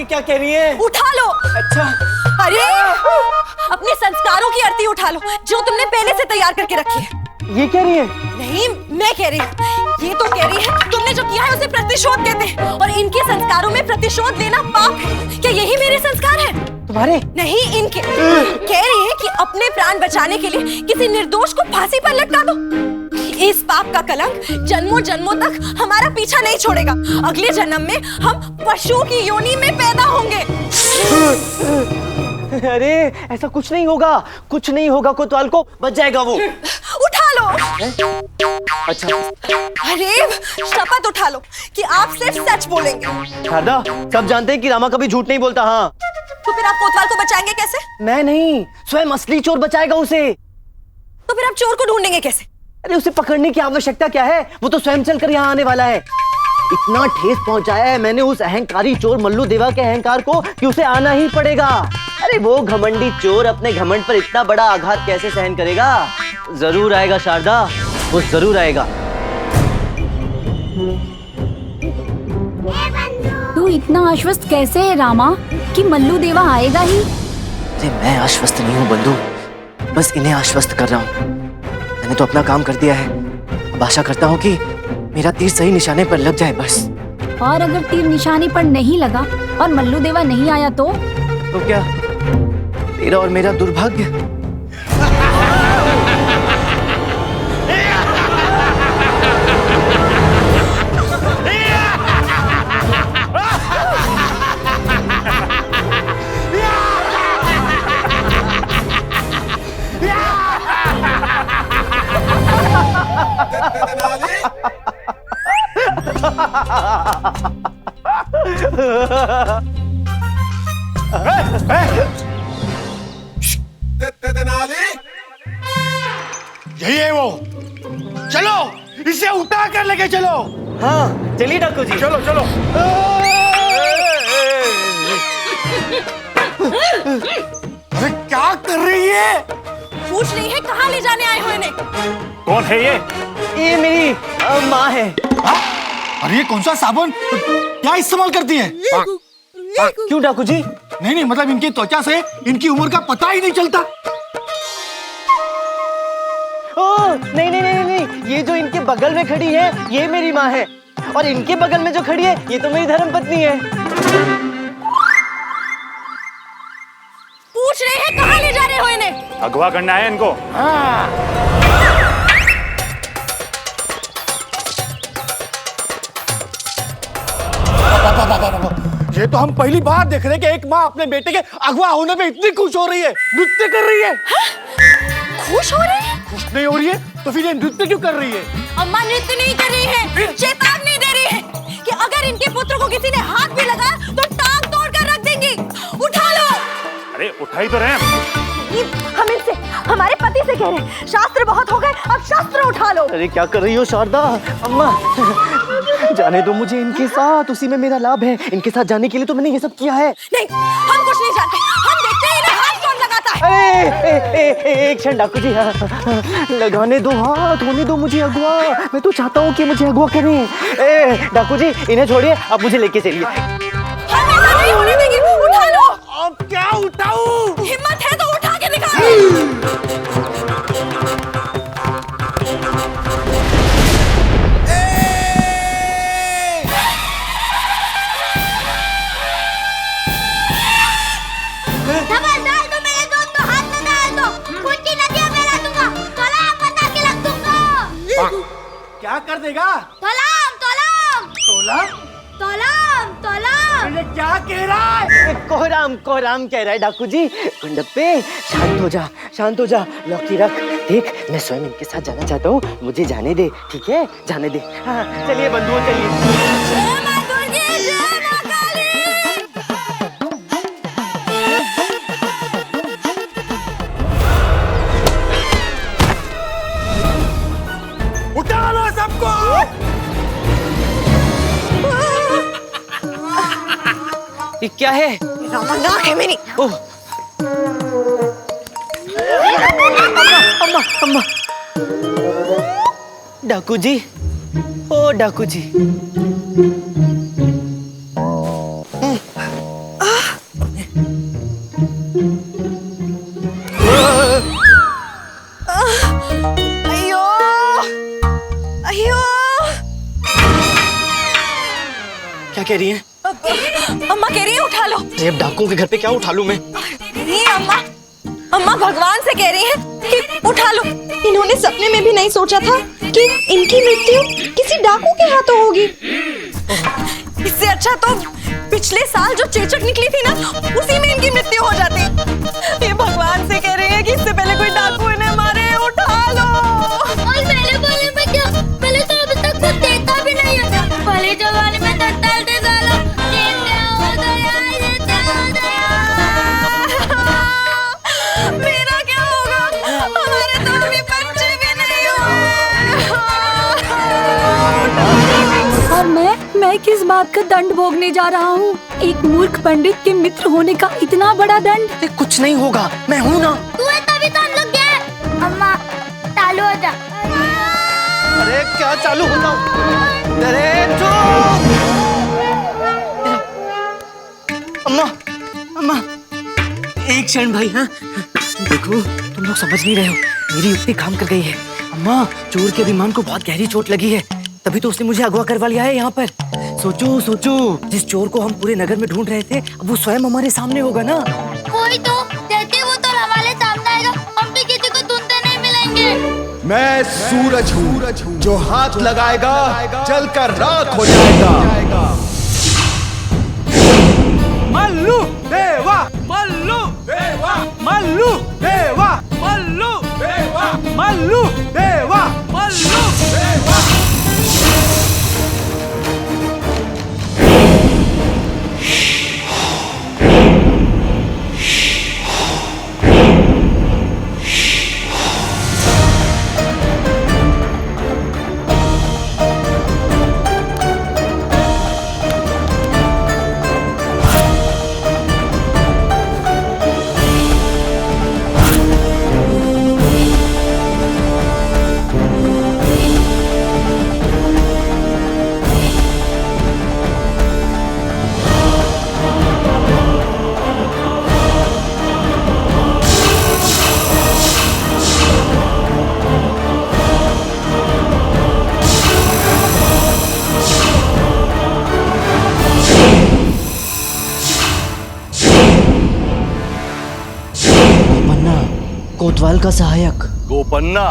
क्या कह रही है? उठा लो। अच्छा। अरे अपने संस्कारों की आरती उठा लो जो तुमने पहले से तैयार करके रखी है। ये कह रही है? नहीं, मैं कह रही हूँ। ये तो कह रही है तुमने जो किया है उसे प्रतिशोध कहते हैं, और इनके संस्कारों में प्रतिशोध लेना पाप है। क्या यही मेरे संस्कार है? तुम्हारे नहीं, इनके। कह रही है कि अपने प्राण बचाने के लिए किसी निर्दोष को फांसी पर लटका दो। इस पाप का कलंक जन्मों जन्मों तक हमारा पीछा नहीं छोड़ेगा। अगले जन्म में हम पशु की योनि में पैदा होंगे। अरे ऐसा कुछ नहीं होगा, कुछ नहीं होगा, कोतवाल को बच जाएगा वो। उठा लो। अच्छा। अरे शपथ उठा लो कि आप सिर्फ सच बोलेंगे। शारदा, सब जानते हैं कि रामा कभी झूठ नहीं बोलता। हाँ, तो फिर आप कोतवाल को बचाएंगे कैसे? मैं नहीं, स्वयं असली चोर बचाएगा उसे। तो फिर आप चोर को ढूंढेंगे कैसे? अरे उसे पकड़ने की आवश्यकता क्या है, वो तो स्वयं चलकर यहाँ आने वाला है। इतना ठेस पहुंचाया है मैंने उस अहंकारी चोर मल्लू देवा के अहंकार को कि उसे आना ही पड़ेगा। अरे वो घमंडी चोर अपने घमंड पर इतना बड़ा आघात कैसे सहन करेगा? जरूर आएगा शारदा, वो जरूर आएगा। तू इतना आश्वस्त कैसे है रामा कि मल्लू देवा आएगा ही? अरे मैं आश्वस्त नहीं हूँ बंधु, बस इन्हें आश्वस्त कर रहा हूँ। मैंने तो अपना काम कर दिया है, अब आशा करता हूँ कि मेरा तीर सही निशाने पर लग जाए बस। और अगर तीर निशाने पर नहीं लगा और मल्लू देवा नहीं आया तो क्या तेरा और मेरा दुर्भाग्य? यही है वो। चलो इसे उठा कर लेके चलो। हाँ चलिए डाकू जी, चलो चलो। अरे क्या कर रही है? पूछ रही है कहाँ ले जाने आए हो इन्हें? कौन है ये? ये मेरी माँ है। अरे ये कौन सा साबुन क्या इस्तेमाल करती है? क्यों डाकू जी? नहीं मतलब इनकी त्वचा से इनकी उम्र का पता ही नहीं चलता। नहीं नहीं नहीं नहीं, ये जो इनके बगल में खड़ी है ये मेरी माँ है, और इनके बगल में जो खड़ी है ये तो मेरी धर्मपत्नी है। पूछ रहे हैं कहाँ ले जा रहे हो इन्हें? अगवा करना है इनको। ये तो हम पहली बार देख रहे हैं कि एक माँ अपने बेटे के अगवा होने पे इतनी खुश हो रही है, नृत्य कर रही है। खुश हो रही है? खुश नहीं हो रही है तो फिर ये नृत्य क्यों कर रही है? अम्मा नृत्य नहीं कर रही है, चेतावनी दे रही अगर इनके पुत्र को किसी ने हाथ भी लगाया तो टांग तोड़ कर रख देंगी। उठा लो। अरे उठाई तो रहे हैं। हम इनसे, हमारे पति से कह रहे हैं, शास्त्र बहुत हो गए, अब शस्त्र उठा लो। अरे क्या कर रही हो शारदा? अम्मा जाने दो मुझे इनके साथ, उसी में मेरा लाभ है। इनके साथ जाने के लिए तो मैंने ये सब किया है। नहीं, हम कुछ नहीं जानते, हम देखते हैं इन्हें हाथ कौन लगाता है। एक क्षण डाकू जी, लगाने दो हाथ, होने दो मुझे अगवा। मैं तो चाहता हूँ कि मुझे अगवा करें। डाकू जी इन्हें छोड़िए, आप मुझे लेके चलिए। हम ऐसा नहीं होने देंगे, उठा लो। अब क्या उठाऊं? हिम्मत है तो उठा के दिखाओ। क्या कर देगा? तोलाम तोलाम तोला? तोलाम तोलाम। ये क्या कह रहा है? कोहराम कोहराम कह रहा है डाकू जी। गुंडप्पे शांत हो जा, शांत हो जा, लौकी रख। देख मैं स्वयं इनके साथ जाना चाहता हूँ, मुझे जाने दे, ठीक है? जाने दे। हाँ चलिए बंधुओं चलिए। उठा लो सबको। ये क्या है? नाक है मेरी। ओह अम्मा अम्मा। डाकू जी, ओ डाकू जी। अयो अयो। क्या कह रही हैं? अम्मा कह रही है उठा लो। अरे अब डाकुओं के घर पे क्या उठा लूं मैं? नहीं अम्मा, अम्मा भगवान से कह रही है कि उठा लो। इन्होंने सपने में भी नहीं सोचा था कि इनकी मृत्यु किसी डाकू के हाथों होगी। इससे अच्छा तो पिछले साल जो चेचक निकली थी ना, उसी में इनकी मृत्यु हो जाती। ये भगवान से कह रही है कि इससे पहले कोई डाकू इन्हें मारे। उठा लो। और पहले बोले में क्या? पहले तो अभी तक कुछ देखा भी नहीं है। पहले जमाने में तो टलते सालों ये क्या हो गया, ये क्या हो गया। मेरा क्या होगा? हमारे तो अभी बच्चे भी नहीं हुए। और मैं किस बात का दंड भोगने जा रहा हूँ? एक मूर्ख पंडित के मित्र होने का इतना बड़ा दंड। कुछ नहीं होगा, मैं हूँ ना। तू है तभी तो हम लोग गए। अम्मा चालू हो जा। अरे क्या चालू होता हूँ? अरे चुप। अम्मा अम्मा एक क्षण भाई। हाँ देखो तुम लोग समझ नहीं रहे हो, मेरी युक्ति काम कर गई है। अम्मा चोर के अभिमान को बहुत गहरी चोट लगी है, तभी तो उसने मुझे अगवा करवा लिया है यहाँ पर। सोचो सोचो, जिस चोर को हम पूरे नगर में ढूंढ रहे थे, अब वो स्वयं हमारे सामने होगा ना। कोई तो जैसे वो तो हमारे सामने आएगा, हम भी किसी को ढूंढते नहीं मिलेंगे। मैं सूरज हूँ, जो हाथ लगाएगा जलकर राख हो जाएगा। मल्लू देवा, मल्लू देवा, मल्लू देवा, मल्लू देवा, मल्लू देवा, मल्लू देवा। कोतवाल का सहायक गोपन्ना।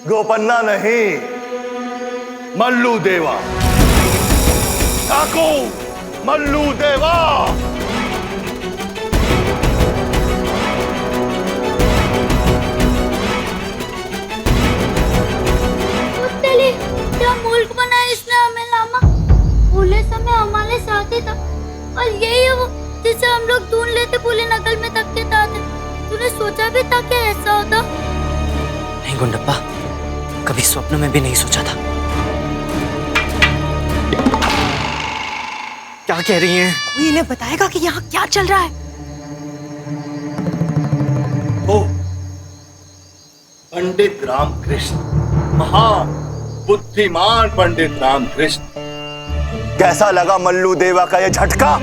गोपन्ना नहीं, मल्लू देवा। डाकू मल्लू देवा। पूरा मुल्क बनाया इसने हमें लामा। भूले समय हमारे साथ ही था और यही है वो जिसे हम लोग ढूंढ लेते पूरी नकल में तब के साथ। तूने सोचा भी था कि ऐसा होता? नहीं गुंडप्पा, कभी स्वप्न में भी नहीं सोचा था। क्या कह रही हैं? कोई इन्हें बताएगा कि यहाँ क्या चल रहा है? ओ, पंडित रामकृष्ण, महान बुद्धिमान पंडित रामकृष्ण। कैसा लगा मल्लू देवा का ये झटका?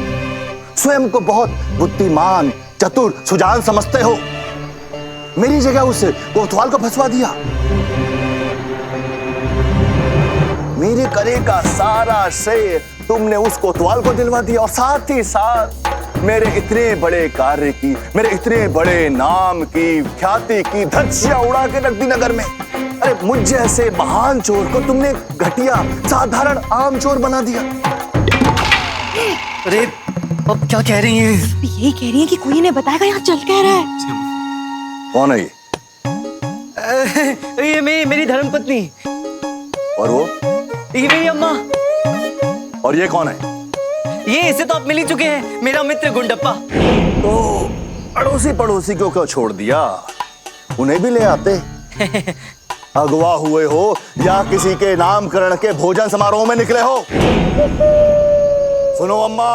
स्वयं को बहुत बुद्धिमान, चतुर, सुजान समझते हो। मेरी जगह उस कोतवाल को फंसवा दिया। मेरे करे का सारा श्रेय तुमने उस कोतवाल को दिलवा दिया और साथ ही साथ मेरे इतने बड़े कार्य की, मेरे इतने बड़े नाम की, ख्याति की धज्जियां उड़ा के रख दी नगर में। अरे मुझ जैसे महान चोर को तुमने घटिया, साधारण, आम चोर बना दिया। अरे अब क्या कह रही हैं? यही कह रही है कि कोई इन्हें बताएगा यहाँ चल क्या रहा है। कौन है ये? ये मेरी धर्मपत्नी। और वो? ये मेरी अम्मा। और ये कौन है? ये इससे तो आप मिल ही चुके हैं, मेरा मित्र गुंडप्पा। तो अड़ोसी पड़ोसी को क्यों छोड़ दिया? उन्हें भी ले आते। अगवा हुए हो या किसी के नामकरण के भोजन समारोह में निकले हो? सुनो अम्मा।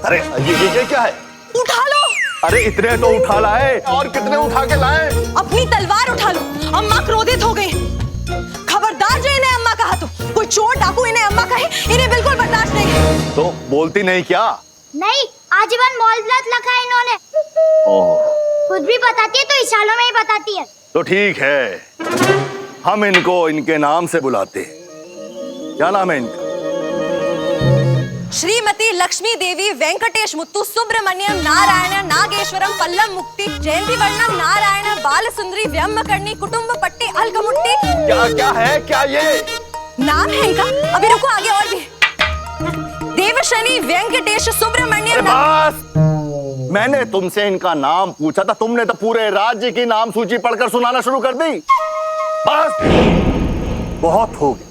अरे ये क्या है? उठा लो। अरे इतने तो उठा लाए, और कितने उठा के लाए? अपनी तलवार उठा लो। अम्मा क्रोधित हो गई। खबरदार जो इन्हें अम्मा कहा तो कोई चोर डाकू इन्हें अम्मा कहे, इन्हें बिल्कुल बर्दाश्त नहीं। तो बोलती नहीं क्या? नहीं, आजीवन मौलव्लत लखा है इन्होंने। ओह, खुद भी बताती है तो इशारों में ही बताती है। तो ठीक है, हम इनको इनके नाम से बुलाते हैं। क्या नाम है इनका? श्रीमती लक्ष्मी देवी वेंकटेश मुत्तु सुब्रमण्यम नारायण नागेश्वरम पल्लम मुक्ति जयंती वर्णम नारायण बाल सुंदरी व्यम्मकर्णी कुटुंब पट्टी अलकमुट्टी। क्या क्या है? क्या ये नाम है इनका? अभी रुको, आगे और भी। देवशनी वेंकटेश सुब्रमण्यम। बस, मैंने तुमसे इनका नाम पूछा था, तुमने तो पूरे राज्य की नाम सूची पढ़कर सुनाना शुरू कर दी। बस, बहुत हो गया।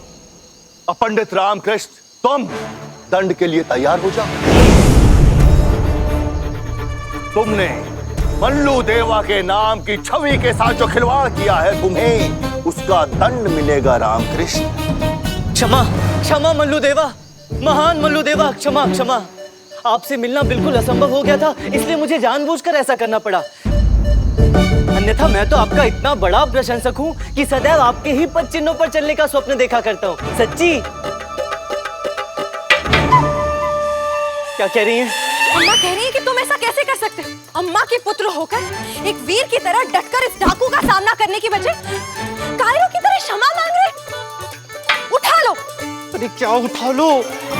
अब पंडित रामकृष्ण, तुम दंड के लिए तैयार हो जाओ। तुमने मल्लू देवा के नाम की छवि के साथ जो खिलवाड़ किया है, तुम्हें उसका दंड मिलेगा रामकृष्ण। क्षमा क्षमा मल्लू देवा, महान मल्लू देवा, क्षमा क्षमा। आपसे मिलना बिल्कुल असंभव हो गया था, इसलिए मुझे जानबूझकर ऐसा करना पड़ा। अन्यथा मैं तो आपका इतना बड़ा प्रशंसक हूँ कि सदैव आपके ही पद चिन्हों पर चलने का स्वप्न देखा करता हूँ। सच्ची। क्या कह रही हैं? अम्मा कह रही है कि तुम ऐसा कैसे कर सकते हो? अम्मा के पुत्र होकर एक वीर की तरह डटकर इस डाकू का सामना करने की बजाय कायरों की तरह क्षमा मांग रहे। उठा लो। अरे क्या उठा लो?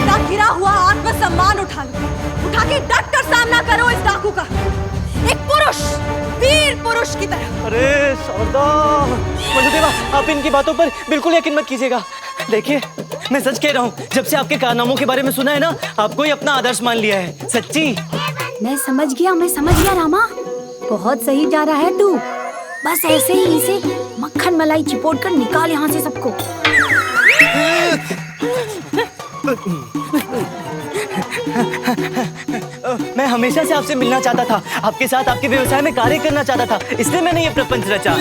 ना गिरा हुआ आत्मसम्मान उठा लो। उठा के डटकर सामना करो इस डाकू का, एक पुरुष, वीर पुरुष की तरह। अरे सौदा, मल्लूदेवा, आप इनकी बातों पर बिल्कुल यकीन मत कीजिएगा। देखिए, मैं सच कह रहा हूँ, जब से आपके कारनामों के बारे में सुना है ना, आपको ही अपना आदर्श मान लिया है। सच्ची। मैं समझ गया रामा, बहुत सही जा रहा है तू। बस ऐसे ही इसे मक्खन मलाई चिपोट कर निकाल यहाँ से सबको। मैं हमेशा से आपसे मिलना चाहता था, आपके साथ आपके व्यवसाय में कार्य करना चाहता था, इसलिए मैंने ये प्रपंच रचा।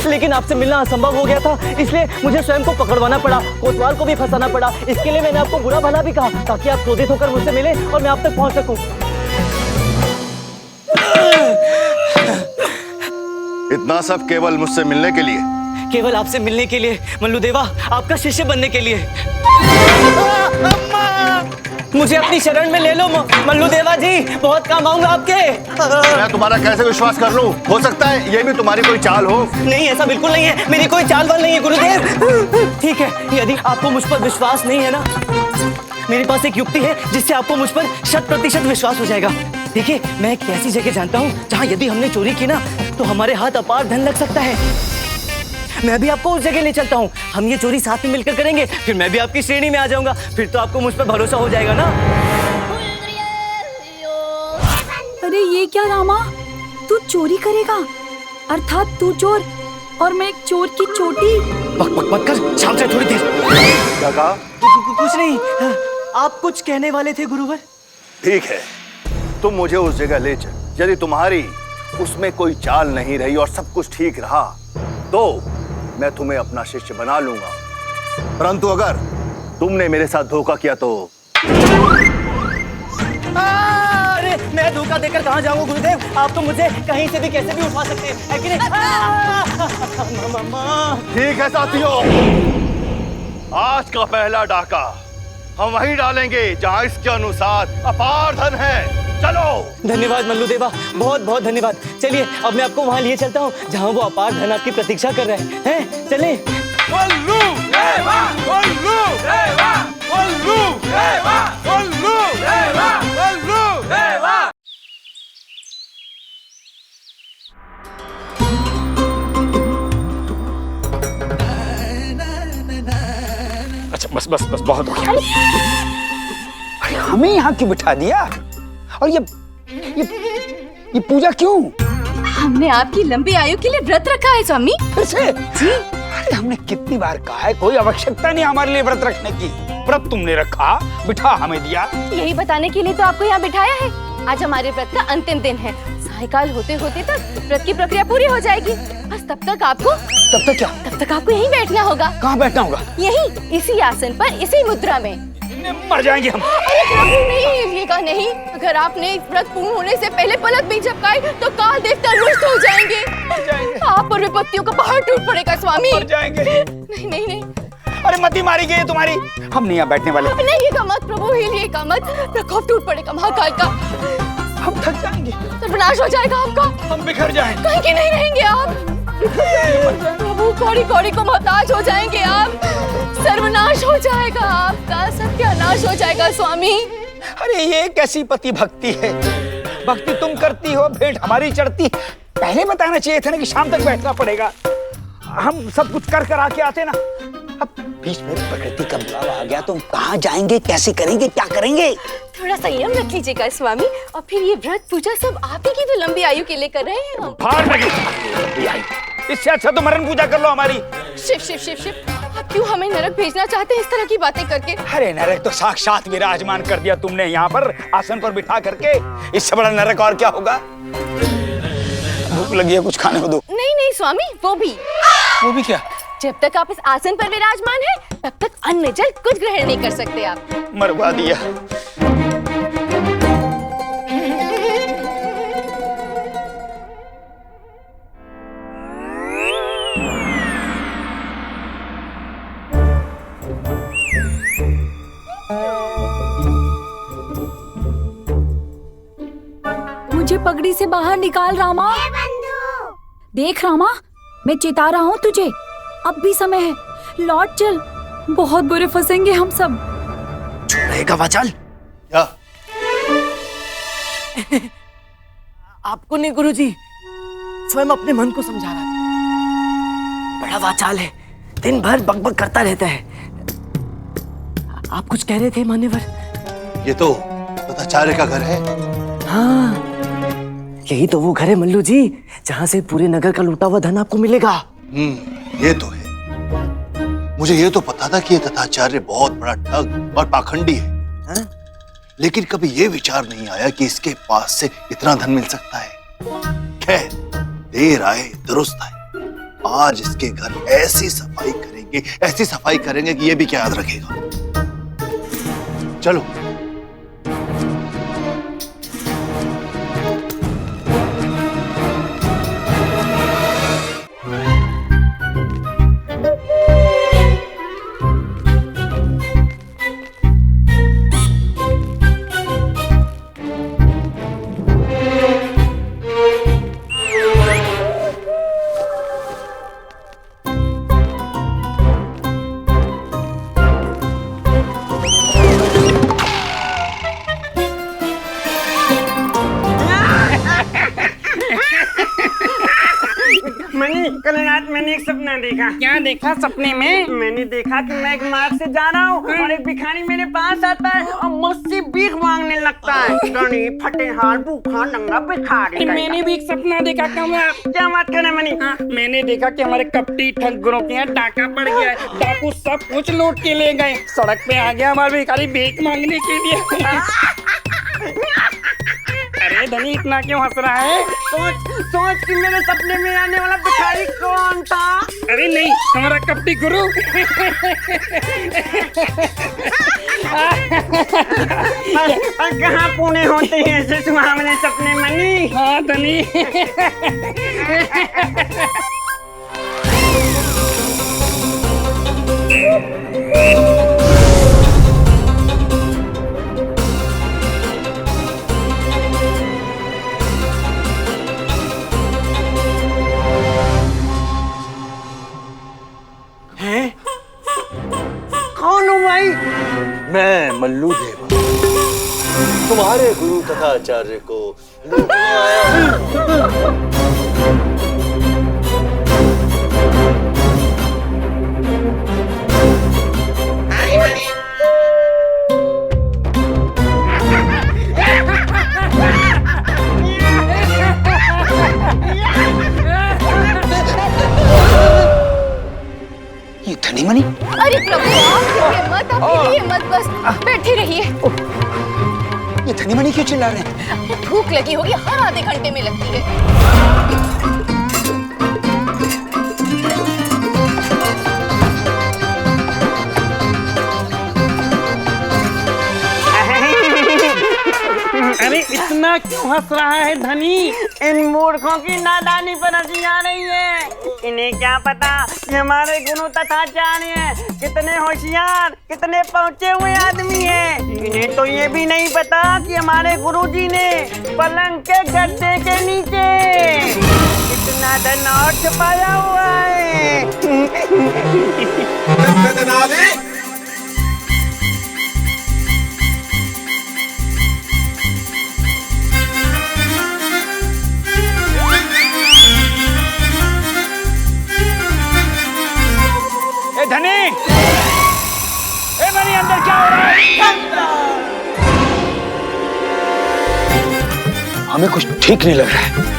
लेकिन आपसे मिलना असंभव हो गया था, इसलिए मुझे स्वयं को पकड़वाना पड़ा, कोतवाल को भी फंसाना पड़ा। इसके लिए मैंने आपको बुरा भला भी कहा, ताकि आप क्रोधित होकर मुझसे मिले और मैं आप तक पहुंच सकूं। इतना सब केवल मुझसे मिलने के लिए? केवल आपसे मिलने के लिए मल्लू देवा, आपका शिष्य बनने के लिए। मुझे अपनी शरण में ले लो मल्लू देवा जी, बहुत काम आऊंगा आपके। मैं तुम्हारा कैसे विश्वास कर लूं? हो सकता है ये भी तुम्हारी कोई चाल हो। नहीं, ऐसा बिल्कुल नहीं है, मेरी कोई चाल वाल नहीं है गुरुदेव। ठीक है, यदि आपको मुझ पर विश्वास नहीं है ना, मेरे पास एक युक्ति है जिससे आपको मुझ पर 100% विश्वास हो जाएगा। देखिए, मैं एक ऐसी जगह जानता हूँ जहाँ यदि हमने चोरी की ना, तो हमारे हाथ अपार धन लग सकता है। मैं भी आपको उस जगह ले चलता हूँ, हम ये चोरी साथ में मिलकर करेंगे, फिर मैं भी आपकी श्रेणी में आ जाऊंगा, फिर तो आपको मुझ पर भरोसा हो जाएगा ना। अरे ये क्या रामा, तू चोरी करेगा? अर्थात तू चोर और मैं एक चोर की चोटी। बक बक मत कर, शाम से थोड़ी देर। क्या कहा? कुछ नहीं, आप कुछ कहने वाले थे गुरुवर। ठीक है, तुम मुझे उस जगह ले चल। यदि तुम्हारी उसमें कोई चाल नहीं रही और सब कुछ ठीक रहा तो मैं तुम्हें अपना शिष्य बना लूंगा, परंतु अगर तुमने मेरे साथ धोखा किया तो। अरे मैं धोखा देकर कहाँ जाऊंगा गुरुदेव? आप तो मुझे कहीं से भी कैसे भी उठा सकते हैं, है कि नहीं? ठीक है साथियों, आज का पहला डाका हम वहीं डालेंगे जहां इसके अनुसार अपार धन है। चलो। धन्यवाद मल्लू देवा, बहुत बहुत धन्यवाद। चलिए अब मैं आपको वहां लिए चलता हूँ जहाँ वो अपार धन आपकी प्रतीक्षा कर रहे हैं। चलिए। मल्लू देवा, मल्लू देवा, मल्लू देवा, मल्लू देवा, मल्लू देवा। अच्छा बस बस बस, बहुत हो गया। अरे हमें यहाँ क्यों बिठा दिया? और ये पूजा क्यों? हमने आपकी लंबी आयु के लिए व्रत रखा है स्वामी। जी। अरे हमने कितनी बार कहा है, कोई आवश्यकता नहीं हमारे लिए व्रत रखने की। व्रत तुमने रखा, बिठा हमें दिया। यही बताने के लिए तो आपको यहाँ बिठाया है। आज हमारे व्रत का अंतिम दिन है। सायकाल होते होते तक व्रत की प्रक्रिया पूरी हो जाएगी। बस तब तक आपको क्या? तब तक आपको यहीं बैठना होगा। कहाँ बैठना होगा? यहीं, इसी आसन पर, इसी मुद्रा में। मर जाएंगे हम। अरे प्रभु नहीं, ये का नहीं। अगर आपने व्रत पूर्ण होने से पहले पलक भी झपकाई तो काल देवता रुष्ट हो जाएंगे। आप और विपत्तियों का पहाड़ टूट पड़ेगा स्वामी। मर जाएंगे। नहीं नहीं नहीं। अरे मती मारी गई तुम्हारी। हम नहीं यहाँ बैठने वाले। हिलिएगा मत प्रभु, हिलिएगा मत। प्रकोप टूट पड़ेगा महाकाल का। हम थक जाएंगे। सर्वनाश हो जाएगा आपका। हम बिखर जाएंगे। कहीं के नहीं रहेंगे आप। प्रभु कौड़ी कौड़ी को मोहताज हो जाएंगे आप। सर्वनाश हो जाएगा आपका, सत्यानाश हो जाएगा स्वामी। अरे ये कैसी पति भक्ति है? भक्ति तुम करती हो, भेंट हमारी चढ़ती। पहले बताना चाहिए था ना कि शाम तक बैठना पड़ेगा। हम सब कुछ कर आके आते ना। अब बीच में प्रकृति का बुलावा आ गया तो कहाँ जाएंगे, कैसे करेंगे, क्या करेंगे? थोड़ा संयम रख लीजिएगा स्वामी। और फिर ये व्रत पूजा सब आप ही की तो लंबी आयु के लिए कर रहे हैं हम। इससे अच्छा तो मरण पूजा कर लो हमारी। शिव शिव शिव शिव, आप क्यों हमें नरक भेजना चाहते हैं इस तरह की बातें करके? अरे नरक तो साक्षात विराजमान कर दिया तुमने यहाँ पर, आसन पर बिठा करके। इससे बड़ा नरक और क्या होगा? भूख लगी है, कुछ खाने को दो। नहीं नहीं स्वामी, वो भी क्या? जब तक आप इस आसन पर विराजमान हैं, तब तक अन्न जल कुछ ग्रहण नहीं कर सकते आप। मरवा दिया। मुझे पगड़ी से बाहर निकाल रामा। देख रामा, मैं चिता रहा हूँ तुझे। अब भी समय है, लौट चल। बहुत बुरे फंसेंगे हम सब। चुप रहेगा वाचाल? क्या? आपको नहीं गुरुजी, स्वयं अपने मन को समझा रहा था। बड़ा वाचाल है, दिन भर बकबक करता रहता है। आप कुछ कह रहे थे मान्यवर? ये तो तथाचार्य का घर है। हाँ, यही तो वो घर है मल्लू जी, जहाँ से पूरे नगर का लूटा हुआ धन आपको मिलेगा। ये तो है। मुझे ये तो पता था कि ये तथाचार्य बहुत बड़ा ठग और पाखंडी है, लेकिन कभी ये विचार नहीं आया कि इसके पास से इतना धन मिल सकता है। खैर, देर आए दुरुस्त आए। आज इसके घर ऐसी सफाई करेंगे कि ये भी क्या याद रखेगा। चलो। मैंने एक सपना देखा। क्या देखा सपने में? मैंने देखा कि मैं एक मार्ग से जा रहा हूँ और एक भिखारी मेरे पास आता है और मुझसे भीख मांगने लगता है। फटे हाल भूखा नंगा भिखारी। मैंने भी एक सपना देखा। क्या बात कर रहे मनी? मैंने देखा कि हमारे कपटी ठगुरों के यहाँ डाका पड़ गया है। डाकू सब कुछ लूट के ले गए। सड़क पे आ गया हमारा भिखारी भीख मांगने के लिए। अरे धनी इतना क्यों हंस रहा है? सोच कि मेरे सपने में आने वाला भिखारी कौन था? अरे नहीं, हमारा कपटी गुरु। कहाँ पूरे होते हैं ऐसे सुहावने सपने मनी? हाँ धनी। कौन हो भाई? मैं मल्लू देव तुम्हारे गुरु तथा आचार्य को लूटने आया ये धनी मनी? अरे प्रभु आप कीजिए मत बस बैठे रहिए। ये धनी मनी क्यों चिल्ला रहे हैं? भूख लगी होगी, हर आधे घंटे में लगती है। अरे इतना क्यों हंस रहा है धनी? इन मूर्खों की नादानी पर हंसी आ रही है। इन्हें क्या पता कि हमारे गुरु तथा आचार्य कितने होशियार, कितने पहुंचे हुए आदमी हैं। इन्हें तो ये भी नहीं पता कि हमारे गुरुजी ने पलंग के गद्दे के नीचे कितना धन और छुपाया हुआ है। धनी, ए धनी अंदर क्या हो रहा है? हमें कुछ ठीक नहीं लग रहा है।